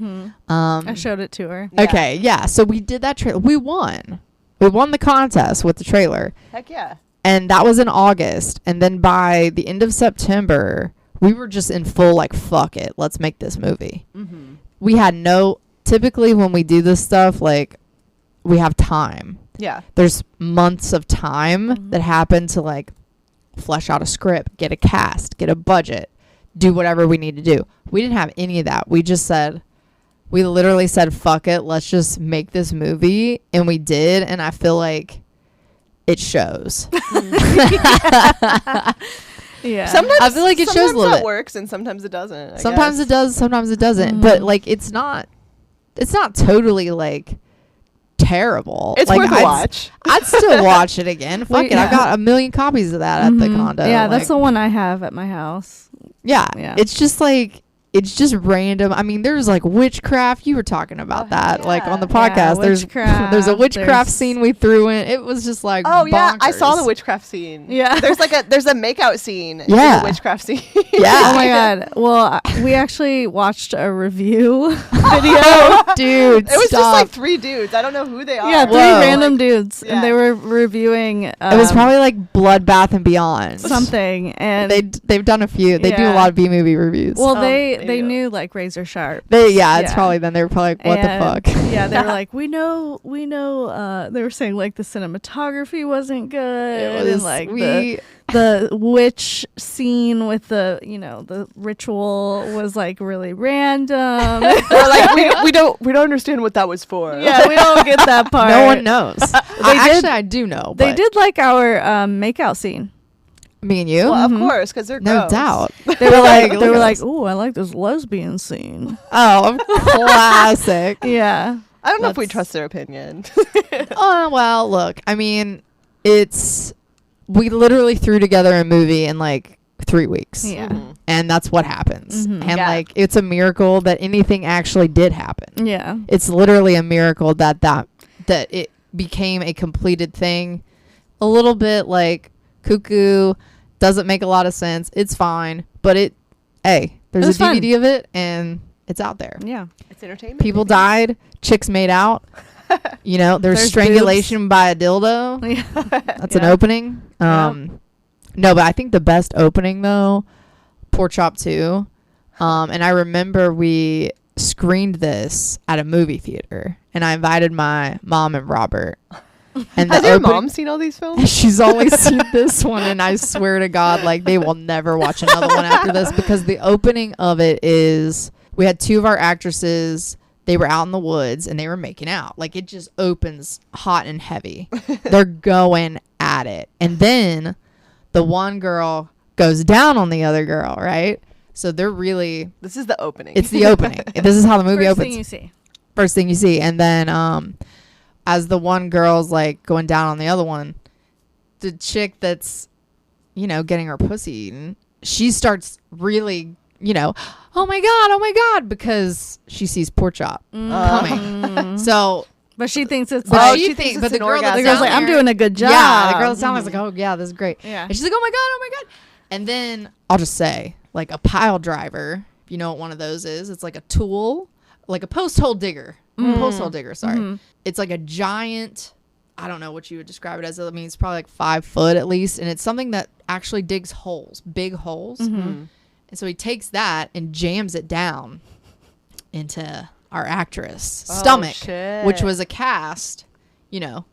I showed it to her. Yeah. Okay, yeah. So we did that trailer. We won. We won the contest with the trailer. Heck yeah. And that was in August. And then by the end of September, we were just in full, like, fuck it. Let's make this movie. We had typically when we do this stuff, like, we have time. Yeah. There's months of time that happen to, like, flesh out a script, get a cast, get a budget, do whatever we need to do. We didn't have any of that. We literally said, fuck it, let's just make this movie. And we did. And I feel like it shows. Yeah. Sometimes I feel like it shows a sometimes little that bit. works and sometimes it doesn't. Sometimes it does, sometimes it doesn't. But like, it's not totally like terrible. It's like, worth a watch. I'd still watch it again. Fuck it. I've got 1 million copies of that at the condo. Yeah, Like, that's the one I have at my house. Yeah. Yeah. It's just like, it's just random. I mean, there's like witchcraft. You were talking about that, like on the Yeah, podcast. There's a witchcraft there's- scene we threw in. It was just like, Oh yeah, I saw the bonkers. witchcraft scene. Yeah. There's a makeout scene. in Yeah. the witchcraft scene. Yeah. Oh my god. Well, we actually watched a review video. Oh, dude, It was just stop. like 3 dudes. I don't know who they are. Yeah, 3 Whoa. random dudes, Yeah. and they were reviewing. It was probably like Bloodbath and Beyond. something, and They've done a few. They do a Yeah. lot of B movie reviews. well, they they knew like razor sharp. It's probably then they were probably like, what the fuck? Yeah, they were like, we know. They were saying like the cinematography wasn't good, and like the witch scene with the the ritual was like really random. We're like, we don't understand what that was for. Yeah, we don't get that part. No one knows. I do know. They did like our makeout scene. Me and you? Well, of course, because they're no gross. doubt. They were like, oh, I like this lesbian scene. Oh, classic. Yeah. I don't know if we trust their opinion. Oh, well, look, I mean, we literally threw together a movie in like 3 weeks. Yeah. Mm-hmm. And that's what happens. Mm-hmm. And like, it's a miracle that anything actually did happen. Yeah. It's literally a miracle that it became a completed thing. A little bit like cuckoo, doesn't make a lot of sense. It's fine. But there's a DVD of it and it's out there. Yeah. It's entertainment. People died. Chicks made out. There's strangulation by a dildo. Yeah. That's an opening. No, but I think the best opening though, Pork Chop 2. And I remember we screened this at a movie theater, and I invited my mom and Robert. And has your mom seen all these films? She's only seen this one, and I swear to God, like they will never watch another one after this, because the opening of it is we had two of our actresses. They were out in the woods and they were making out. Like it just opens hot and heavy. They're going at it. And then the one girl goes down on the other girl, right? So they're really... This is the opening. It's the opening. This is how the movie opens. First thing you see. And then as the one girl's like going down on the other one, the chick that's, getting her pussy eaten, she starts really... oh my God, because she sees Pork Chop coming. So, but she thinks it's but like, but the girl's like, I'm doing a good job. Yeah, the girl sounds like, oh yeah, this is great. Yeah. And she's like, oh my God. And then I'll just say, like a pile driver, if you know what one of those is, it's like a tool, like a post hole digger. Post hole digger, sorry. Mm-hmm. It's like a giant, I don't know what you would describe it as. I mean, it's probably like 5 foot at least. And it's something that actually digs holes, big holes. Mm-hmm. And so he takes that and jams it down into our actress' stomach, which was a cast, and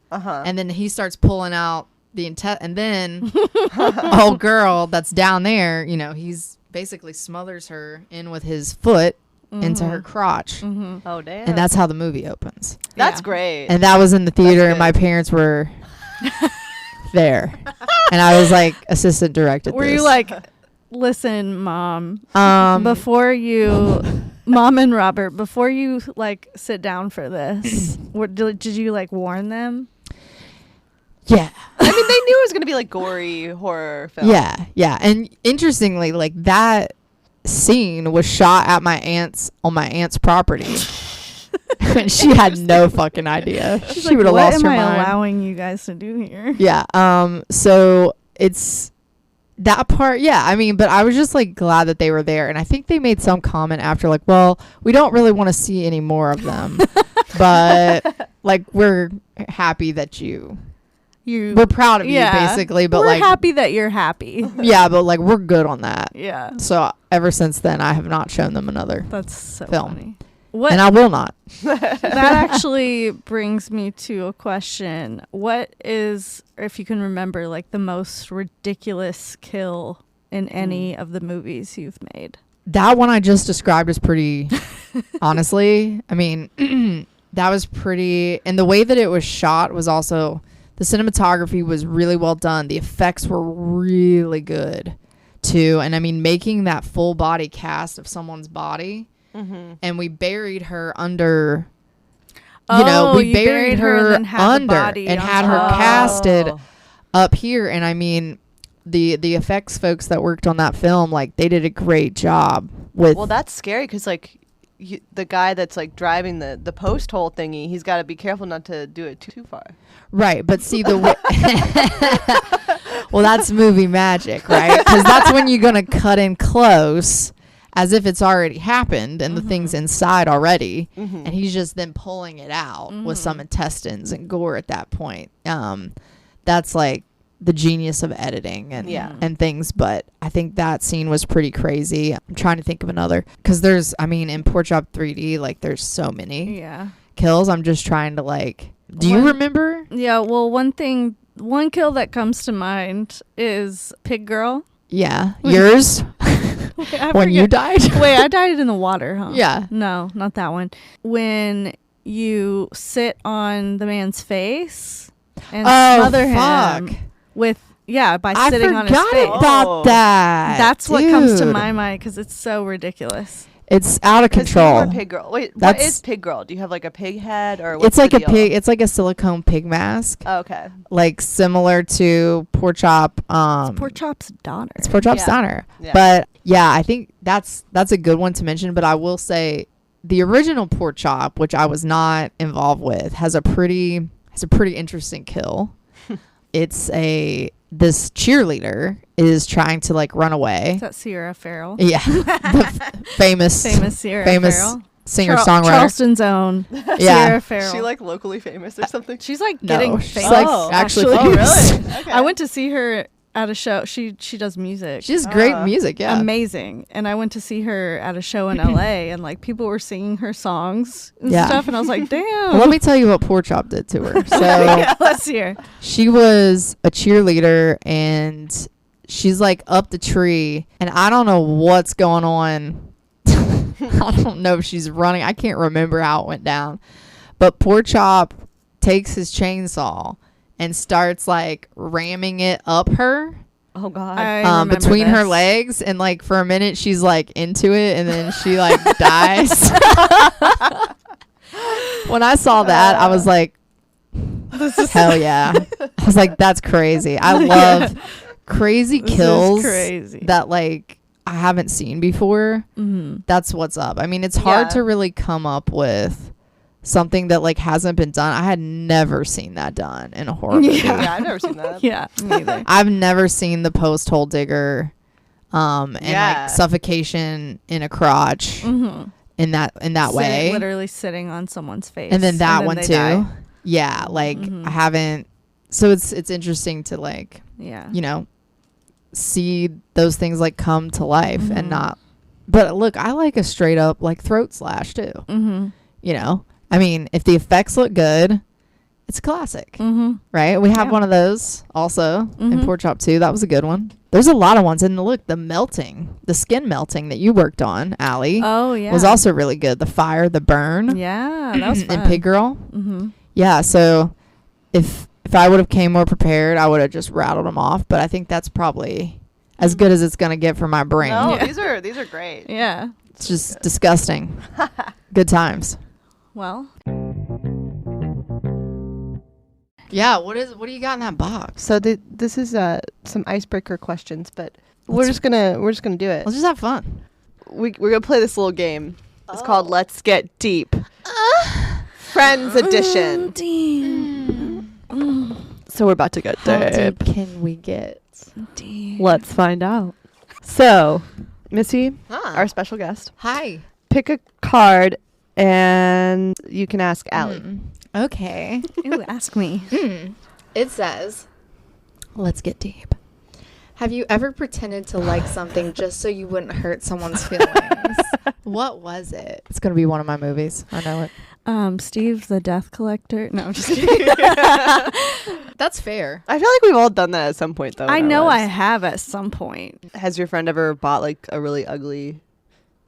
then he starts pulling out the and then old girl that's down there, he's basically smothers her in with his foot into her crotch. Mm-hmm. Oh, damn. And that's how the movie opens. That's great. And that was in the theater, and my parents were there. And I was like, assistant directed Were this. you like... Listen, Mom, mom and Robert, before you like sit down for this, did you like warn them? Yeah. I mean, they knew it was going to be like gory horror film. Yeah. And interestingly, like that scene was shot at on my aunt's property. And she had no fucking idea. She's she would have lost her mind. What am I allowing you guys to do here? Yeah. So it's that part, yeah. I mean, but I was just like glad that they were there, and I think they made some comment after, like, well, we don't really want to see any more of them, but like we're happy that we're proud of you, basically. But we're like happy that you're happy. Yeah, but like we're good on that. Yeah. So ever since then, I have not shown them another. That's so film. Funny. And I will not. That actually brings me to a question. What is, if you can remember, like the most ridiculous kill in any of the movies you've made? That one I just described is pretty, honestly. I mean, that was pretty, and the way that it was shot was also, the cinematography was really well done. The effects were really good too. And I mean, making that full body cast of someone's body. Mm-hmm. And we buried her under, we buried her under and had her casted up here. And I mean, the effects folks that worked on that film, like they did a great job with. Well, that's scary because like the guy that's like driving the post hole thingy, he's got to be careful not to do it too far. Right. But see the way. Well, that's movie magic, right? Because that's when you're going to cut in close, as if it's already happened and the thing's inside already, and he's just then pulling it out with some intestines and gore at that point. That's like the genius of editing and things, but I think that scene was pretty crazy. I'm trying to think of another, because there's, I mean, in Pork Chop 3D, like there's so many kills. I'm just trying to like, do you remember? Yeah, well, one kill that comes to mind is Pig Girl. Yeah, yours. When you died. Wait, I died in the water, huh? Yeah. No, not that one. When you sit on the man's face and smother him with by sitting on his face. I forgot about that. That's what comes to my mind because it's so ridiculous. It's out of control. You were Pig Girl. Wait, what is Pig Girl? Do you have like a pig head or what's it's like the a deal? pig. It's like a silicone pig mask. Oh, okay. Like similar to Pork Chop. It's Pork Chop's daughter. It's Pork Chop's daughter. Yeah. But yeah, I think that's a good one to mention. But I will say the original Pork Chop, which I was not involved with, has a pretty interesting kill. It's this cheerleader is trying to like run away. Is that Sierra Farrell? Yeah, the famous Sierra Farrell. Singer-songwriter. Charleston's own Sierra Farrell. Is she like locally famous or something? She's like getting she's famous. like actually famous. Really? Okay. I went to see her at a show. She does music. She has great music. Yeah, amazing. And I went to see her at a show in LA, and like people were singing her songs and stuff, and I was like, damn. Well, let me tell you what Pork Chop did to her. So let's hear. She was a cheerleader, and she's like up the tree, and I don't know what's going on. I don't know if she's running. I can't remember how it went down. But Pork Chop takes his chainsaw and starts like ramming it up her. Oh God. Between her legs, and like for a minute she's like into it, and then she like dies. When I saw that, I was like, hell yeah. I was like, that's crazy. I love crazy kills that like I haven't seen before. That's what's up. I mean, it's hard to really come up with something that like hasn't been done. I had never seen that done in a horror movie. Yeah, I've never seen that. Yeah, me either. I've never seen the post hole digger and like suffocation in a crotch in that way. Literally sitting on someone's face. And then that one too. Die. Yeah, like I haven't. So it's interesting to like, you know, see those things like come to life and not. But look, I like a straight up like throat slash too. You know, I mean, if the effects look good, it's a classic, right? We have one of those also in Pork Chop 2. That was a good one. There's a lot of ones. And look, the skin melting that you worked on, Allie. Oh, yeah. Was also really good. The fire, the burn. Yeah, that was fun. And Pig Girl. Yeah, so if I would have came more prepared, I would have just rattled them off. But I think that's probably as good as it's going to get for my brain. No, these are great. Yeah. It's just disgusting. Good times. Well. Yeah, what do you got in that box? So this is some icebreaker questions, but we're just gonna do it. Let's just have fun. We're gonna play this little game. It's called Let's Get Deep. Friends edition. So we're about to get How deep. deep can we get? Deep. Let's find out. So, Missy, our special guest, Hi. pick a card and you can ask Allie. Okay. Ooh, ask me. It says, let's get deep. Have you ever pretended to like something just so you wouldn't hurt someone's feelings? What was it? It's going to be one of my movies. I know it. Steve the Death Collector. No, I'm just kidding. That's fair. I feel like we've all done that at some point, though. I know I have at some point. Has your friend ever bought like a really ugly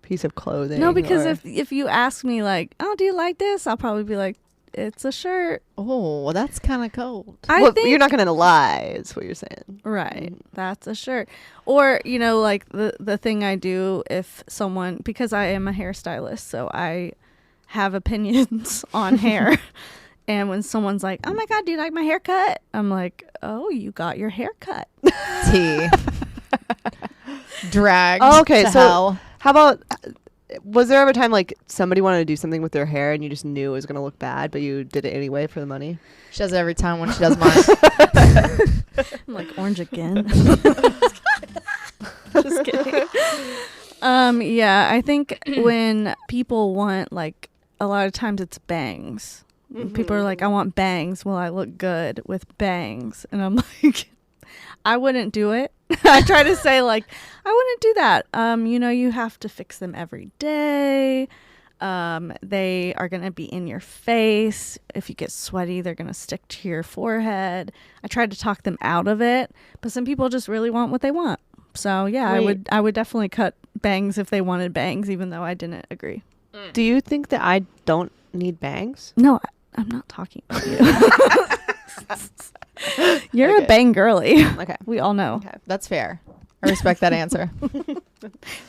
piece of clothing? No, because or- if you ask me like, oh, do you like this? I'll probably be like, it's a shirt. Oh, well, that's kind of cold. Well, you're not going to lie, is what you're saying. Right. That's a shirt. Or, you know, like the thing I do if someone, because I am a hairstylist, so I have opinions on hair. And when someone's like, oh my God, do you like my haircut? I'm like, oh, you got your haircut. T. Dragged. Oh, okay, to so hell. how about, was there ever a time like somebody wanted to do something with their hair and you just knew it was going to look bad, but you did it anyway for the money? She does it every time when she does mine. I'm like, orange again. Just kidding. Yeah, I think when people want, like, a lot of times it's bangs. People are like, I want bangs. Well, I look good with bangs. And I'm like, I wouldn't do it. I try to say like, I wouldn't do that. You have to fix them every day. They are going to be in your face. If you get sweaty, they're going to stick to your forehead. I tried to talk them out of it, but some people just really want what they want. So yeah, I would definitely cut bangs if they wanted bangs, even though I didn't agree. Do you think that I don't need bangs? No, I'm not talking about you. You're a bang girly. Okay. We all know. Okay. That's fair. I respect that answer.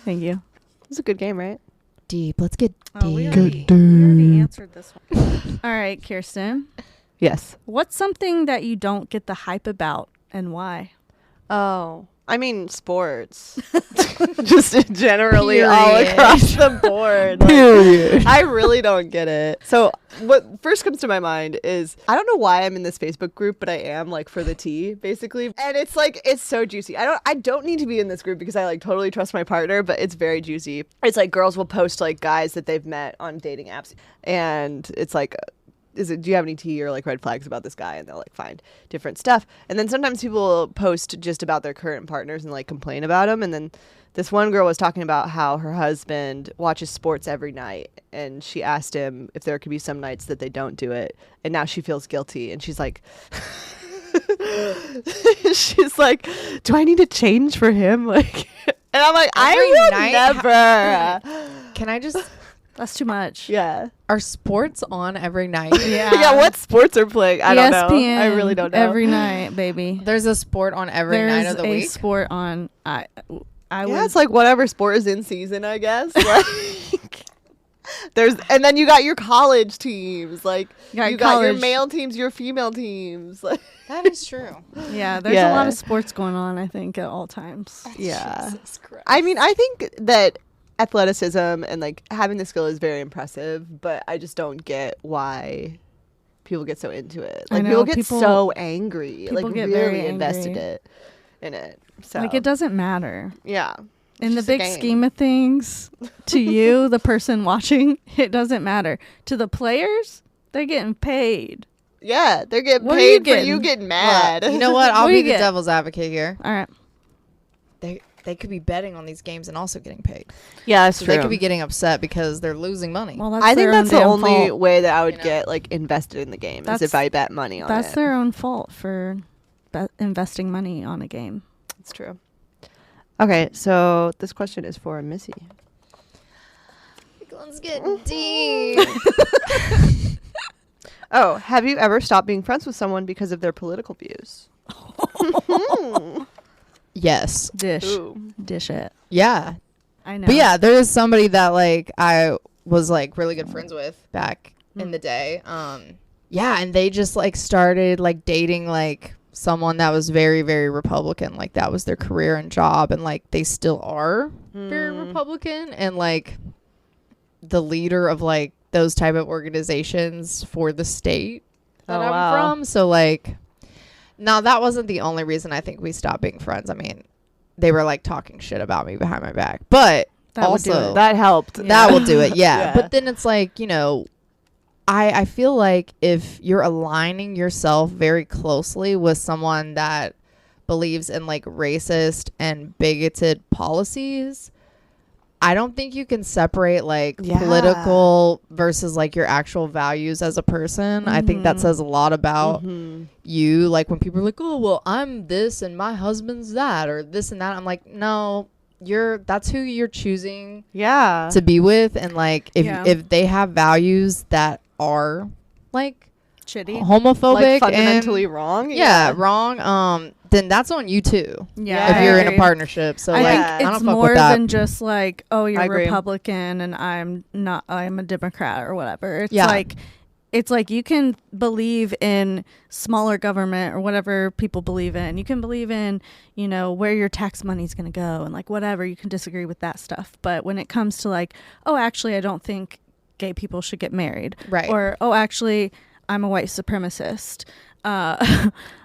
Thank you. It's a good game, right? Deep. Let's get Oh, we deep. already answered this one. All right, Kirsten. Yes. What's something that you don't get the hype about and why? Oh, I mean sports. Just generally all Period. across the board. Like, I really don't get it. So what first comes to my mind is I don't know why I'm in this Facebook group, but I am like for the tea basically. And it's like it's so juicy. I don't need to be in this group because I like totally trust my partner, but it's very juicy. It's like girls will post like guys that they've met on dating apps, and it's like do you have any tea or like red flags about this guy? And they'll like find different stuff. And then sometimes people will post just about their current partners and like complain about them. And then this one girl was talking about how her husband watches sports every night. And she asked him if there could be some nights that they don't do it. And now she feels guilty. And she's like, do I need to change for him? Like, and I'm like, I Every will night? never. Can I just... That's too much. Yeah. Are sports on every night? Yeah. Yeah, what sports are playing? I don't know. ESPN I really don't know. Every night, baby. There's a sport on every night of the There's a week. sport on. I Yeah, would. it's like whatever sport is in season, I guess. Like, and then you got your college teams, like you got your college. male teams, your female teams. Like, That is true. Yeah, there's a lot of sports going on, I think, at all times. yeah. Jesus Christ. I mean, I think that athleticism and like having the skill is very impressive, but I just don't get why people get so into it. I Like know, people get so angry, people like get very really invested angry. in it. So Like, it doesn't matter. yeah. In the just a big game. scheme of things, to you, the person watching, it doesn't matter. To the players, they're getting paid. Yeah, they're getting What are you paid for getting? you getting mad. You know what? I'll What do be you the get? devil's advocate here. All right. They could be betting on these games and also getting paid. Yeah, that's So they could be getting upset because they're losing money. Well, that's I think their that's own the damn only fault. way that I would You know? get like invested in the game is That's- if I bet money on That's it. their own fault for investing money on a game. It's true. Okay, so this question is for Missy. Let's get deep. Oh, have you ever stopped being friends with someone because of their political views? Yes. Dish Ooh. it. Yeah. I know. But yeah, there is somebody that like I was like really good friends with back in the day. Yeah, and they just like started like dating like someone that was very, very Republican. Like that was their career and job, and like they still are very Republican, and like the leader of like those type of organizations for the state that Oh, I'm wow. from. So like, now that wasn't the only reason I think we stopped being friends. I mean, they were like talking shit about me behind my back, but That would do also it. That helped. Yeah. that will do it. Yeah. Yeah. But then it's like, you know, I feel like if you're aligning yourself very closely with someone that believes in like racist and bigoted policies, I don't think you can separate like Yeah. political versus like your actual values as a person. I think that says a lot about you. Like when people are like, oh, well, I'm this and my husband's that or this and that. I'm like, no, that's who you're choosing Yeah. to be with. And like Yeah. if they have values that are like Chitty. homophobic like fundamentally and wrong. wrong, then that's on you too. Yeah. If you're in a agree. partnership. So I like Yeah. think I don't it's fuck more with that. than just like, oh, you're I agree. Republican and I'm not. I'm a Democrat or whatever. It's Yeah. it's like you can believe in smaller government or whatever people believe in. You can believe in, you know, where your tax money's going to go and like whatever. You can disagree with that stuff. But when it comes to like, oh, actually, I don't think gay people should get married. Right. Or, oh, actually, I'm a white supremacist.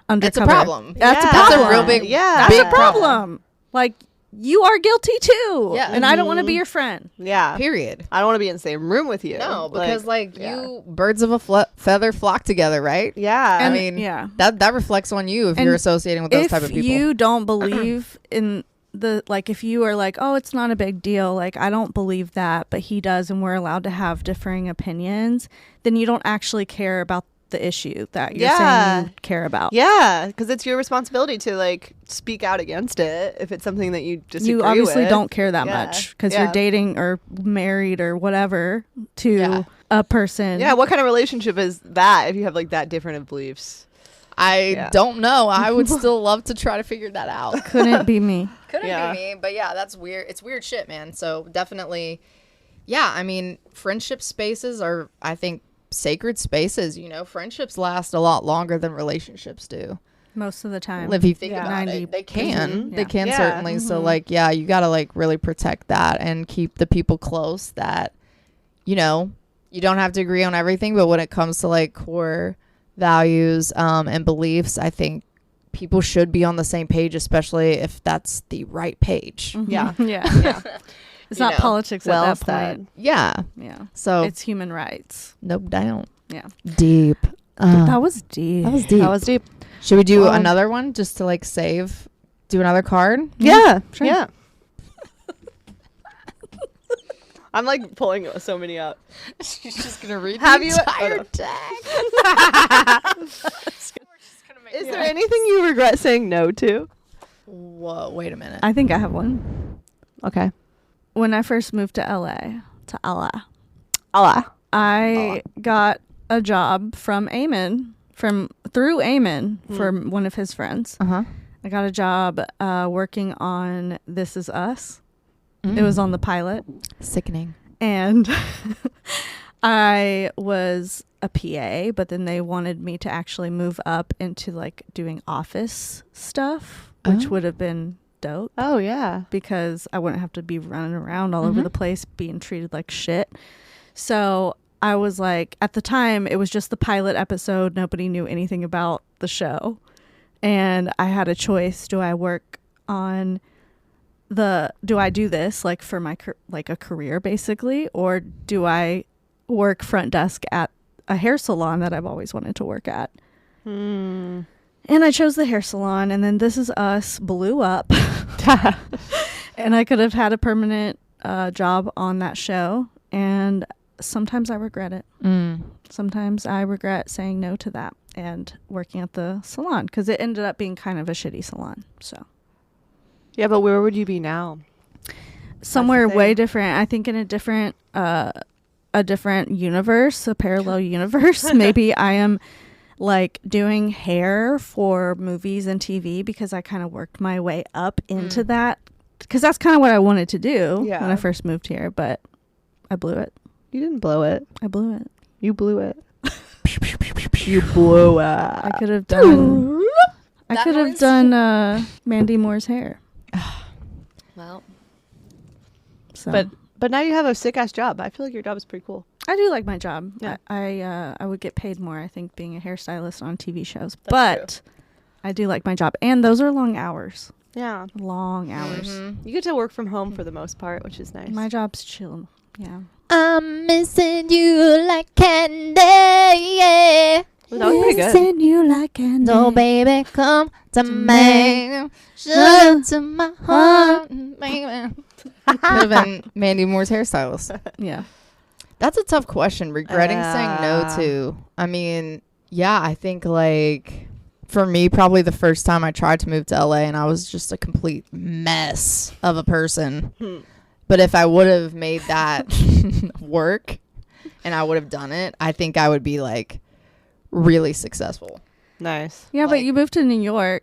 Undercover. It's a problem. That's Yeah. a That's problem. a real big Yeah. That's big a problem. Like, you are guilty too. Yeah. And I don't want to be your friend. Yeah. Period. I don't want to be in the same room with you. No, because yeah. you birds of a feather flock together, right? Yeah. And- I mean, yeah. that reflects on you if And you're associating with those if type of people. you don't believe in the, like, if you are like, oh, it's not a big deal, like, I don't believe that, but he does, and we're allowed to have differing opinions, then you don't actually care about the issue that you're saying you care about. Yeah, because it's your responsibility to like speak out against it if it's something that you disagree with. You obviously don't care that Yeah. much because Yeah. you're dating or married or whatever to Yeah. a person. Yeah, what kind of relationship is that if you have like that different of beliefs? I don't know. I would still love to try to figure that out. Couldn't be me. Couldn't Yeah. be me, but yeah, that's weird. It's weird shit, man. So definitely, yeah. I mean, friendship spaces are, I think, sacred spaces. You know, friendships last a lot longer than relationships do. Most of the time. If you think Yeah. about 90. it, they can. Mhm. They can Yeah. certainly. So like, yeah, you gotta like really protect that and keep the people close that, you know, you don't have to agree on everything, but when it comes to like core values and beliefs, I think people should be on the same page, especially if that's the right page. Mhm. Yeah. Yeah. Yeah. It's You not know, politics well at that said. point. Yeah. Yeah. So It's human rights. no doubt. Yeah. Deep. That was deep. That was deep. That was deep. Should we do Well- another one just to like save? Do another card? Yeah. Sure. Yeah. I'm like pulling so many up. She's just gonna read Have the you- entire oh, no. deck. Is there anything you regret saying no to? Whoa! Wait a minute. I think I have one. Okay. When I first moved to LA, Allah. I got a job from Eamon, through Eamon for one of his friends. Uh-huh. I got a job working on This Is Us. It was on the pilot. Sickening. And I was a PA, but then they wanted me to actually move up into like doing office stuff, which Oh. would have been dope Oh yeah. because I wouldn't have to be running around all over the place being treated like shit. So I was like, at the time, it was just the pilot episode. Nobody knew anything about the show. And I had a choice. Do I work on do I do this like for my, like a career basically? Or do I work front desk at a hair salon that I've always wanted to work at? And I chose the hair salon, and then This Is Us blew up. And I could have had a permanent job on that show. And sometimes I regret it. Sometimes I regret saying no to that and working at the salon because it ended up being kind of a shitty salon. So Yeah, but where would you be now? somewhere way thing. different. I think in a different universe, a parallel universe. Maybe I am like doing hair for movies and TV because I kind of worked my way up into that because that's kind of what I wanted to do Yeah. when I first moved here, but I blew it. You didn't blow it. I blew it. You blew it. You blew it. I could have done. I That could have noise? done Mandy Moore's hair. Well, So. But now you have a sick ass job. I feel like your job is pretty cool. I do like my job. Yeah. I would get paid more, I think, being a hairstylist on TV shows. That's but I do like my job, and those are long hours. Yeah. Long hours. You get to work from home for the most part, which is nice. My job's chill. Yeah. I'm missing you like candy. Yeah. Well, that was pretty good. Missing you like candy. So baby, come to me. Show to my heart, baby. Could have been Mandy Moore's hairstylist. Yeah. That's a tough question. Regretting saying no to. I mean, yeah, I think like for me, probably the first time I tried to move to LA and I was just a complete mess of a person. But if I would have made that work and I would have done it, I think I would be like really successful. Nice. Yeah, but Like- you moved to New York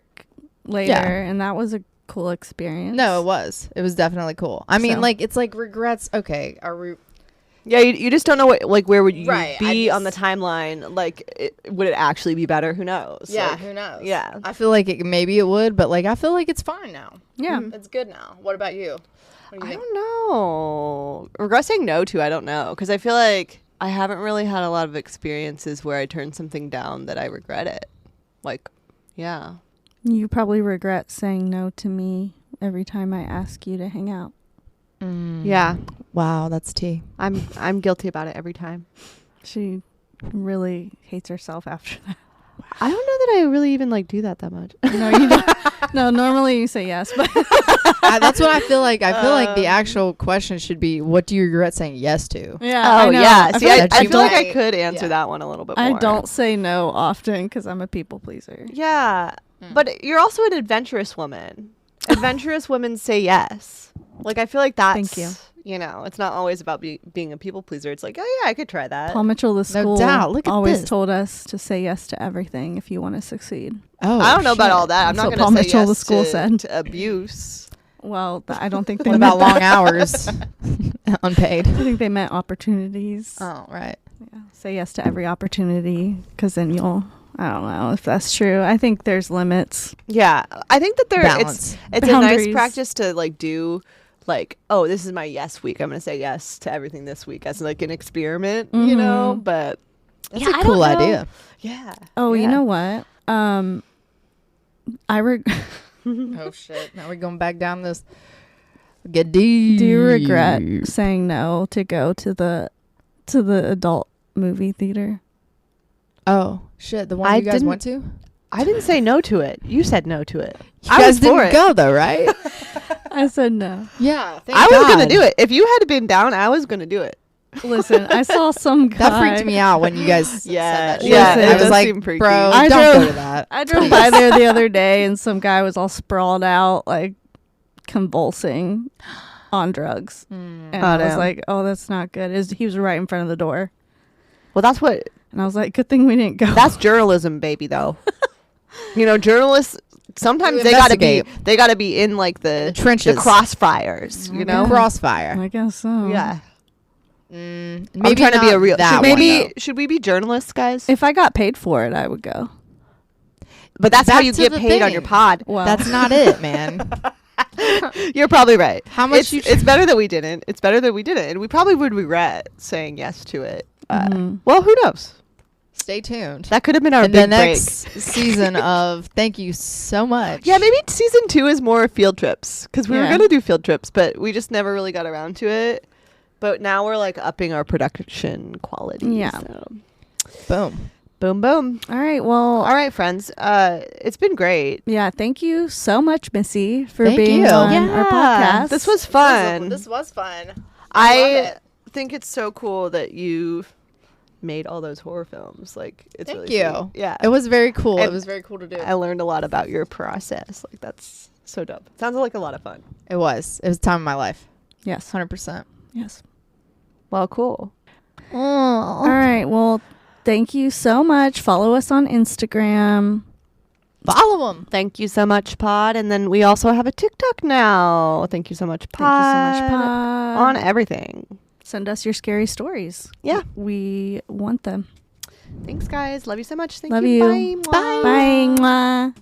later, Yeah. and that was a cool experience. No, it was. It was definitely cool. I mean, So. like, it's like regrets. Okay. Are we. Yeah, you just don't know what like where would you Right, I be on the just- timeline? Like, would it actually be better? Who knows? Yeah, Like, who knows? yeah. I feel like maybe it would, but like, I feel like it's fine now. Yeah. It's good now. What about you? What do you I think? don't know. Regret saying no to, I don't know, because I feel like I haven't really had a lot of experiences where I turned something down that I regret it. Like, yeah. You probably regret saying no to me every time I ask you to hang out. Yeah, Wow, that's tea. I'm guilty about it every time. She really hates herself after that. I don't know that I really even like do that much. No, you don't. No, normally you say yes, but That's what I feel like. I feel like the actual question should be, what do you regret saying yes to? yeah. Oh I know. yeah. I See, feel I, like I feel like I might- could answer yeah. that one a little bit more. I don't say no often because I'm a people pleaser. Yeah, but you're also an adventurous woman. Adventurous women say yes. Like I feel like that's. Thank you. You know, it's not always about being a people pleaser. It's like, oh yeah, I could try that. Paul Mitchell, the school, doubt. Look at always this. told us to say yes to everything if you want to succeed. Oh, I don't know about all that. I'm That's not what going Paul to say Mitchell, yes the school to, said. to abuse. Well, I don't think they What meant about long that. hours? Unpaid. I think they meant opportunities. Oh, right. Yeah. Say yes to every opportunity because then you'll. I don't know if that's true. I think there's limits. Yeah, I think that Balance. it's a nice Boundaries. practice to like do. Like, oh, this is my yes week. I'm going to say yes to everything this week as like an experiment, you know? But That's yeah, a I cool don't know. idea. Yeah. Oh, you Yeah. know what? Oh, shit. Now we're going back down this. Get deep. Do you regret saying no to go to the adult movie theater? Oh, shit. The one I you guys didn't- went to? I didn't say no to it. You said no to it. You I guys was for didn't it. go, though, right? I said no. Yeah. I was going to do it. If you had been down, I was going to do it. Listen, I saw some guy. That freaked me out when you guys Yeah, said that. yeah, shit. it I was does like, seem freaky. bro, I don't drove- go to that. I drove by there the other day, and some guy was all sprawled out, like convulsing on drugs. And Oh, I was damn. like, "Oh, that's not good." He was right in front of the door, Well, that's what and I was like, "Good thing we didn't go." that's journalism, baby, though. You know, journalists sometimes You they got to be investigate. in like the trenches. the crossfires, you know? Crossfire. I guess so. Yeah. Maybe I'm trying to be a not real that should, one, maybe though. should we be journalists, guys? If I got paid for it, I would go. But that's how Back you to get the paid on thing. your pod. Well, That's not it, man. You're probably right. How much it's, you it's better that we didn't. It's better that we didn't. And we probably would regret saying yes to it. Well, who knows? Stay tuned. That could have been our And big the next break. season of Thank You So Much. Yeah, maybe season 2 is more field trips. Because we were Yeah. going to do field trips, but we just never really got around to it. But now we're like upping our production quality. Yeah. So. Boom. Boom, boom. all right. Well, All right, friends. It's been great. yeah. Thank you so much, Missy, for Thank being you. on Yeah. our podcast. This was fun. This was fun. I think it's so cool that you made all those horror films. Like, it's Thank really you. sweet. Yeah. It was very cool. And It was very cool to do. I learned a lot about your process. Like, that's so dope. Sounds like a lot of fun. It was. It was a time of my life. Yes. 100%. Yes. Well, cool. All right. Well, thank you so much. Follow us on Instagram. Follow them. Thank you so much, Pod. And then we also have a TikTok now. Thank you so much, Pod. Thank you so much, Pod. On everything. Send us your scary stories. Yeah. We want them. Thanks, guys. Love you so much. Thank Love you. you. Bye. Bye. Mwah.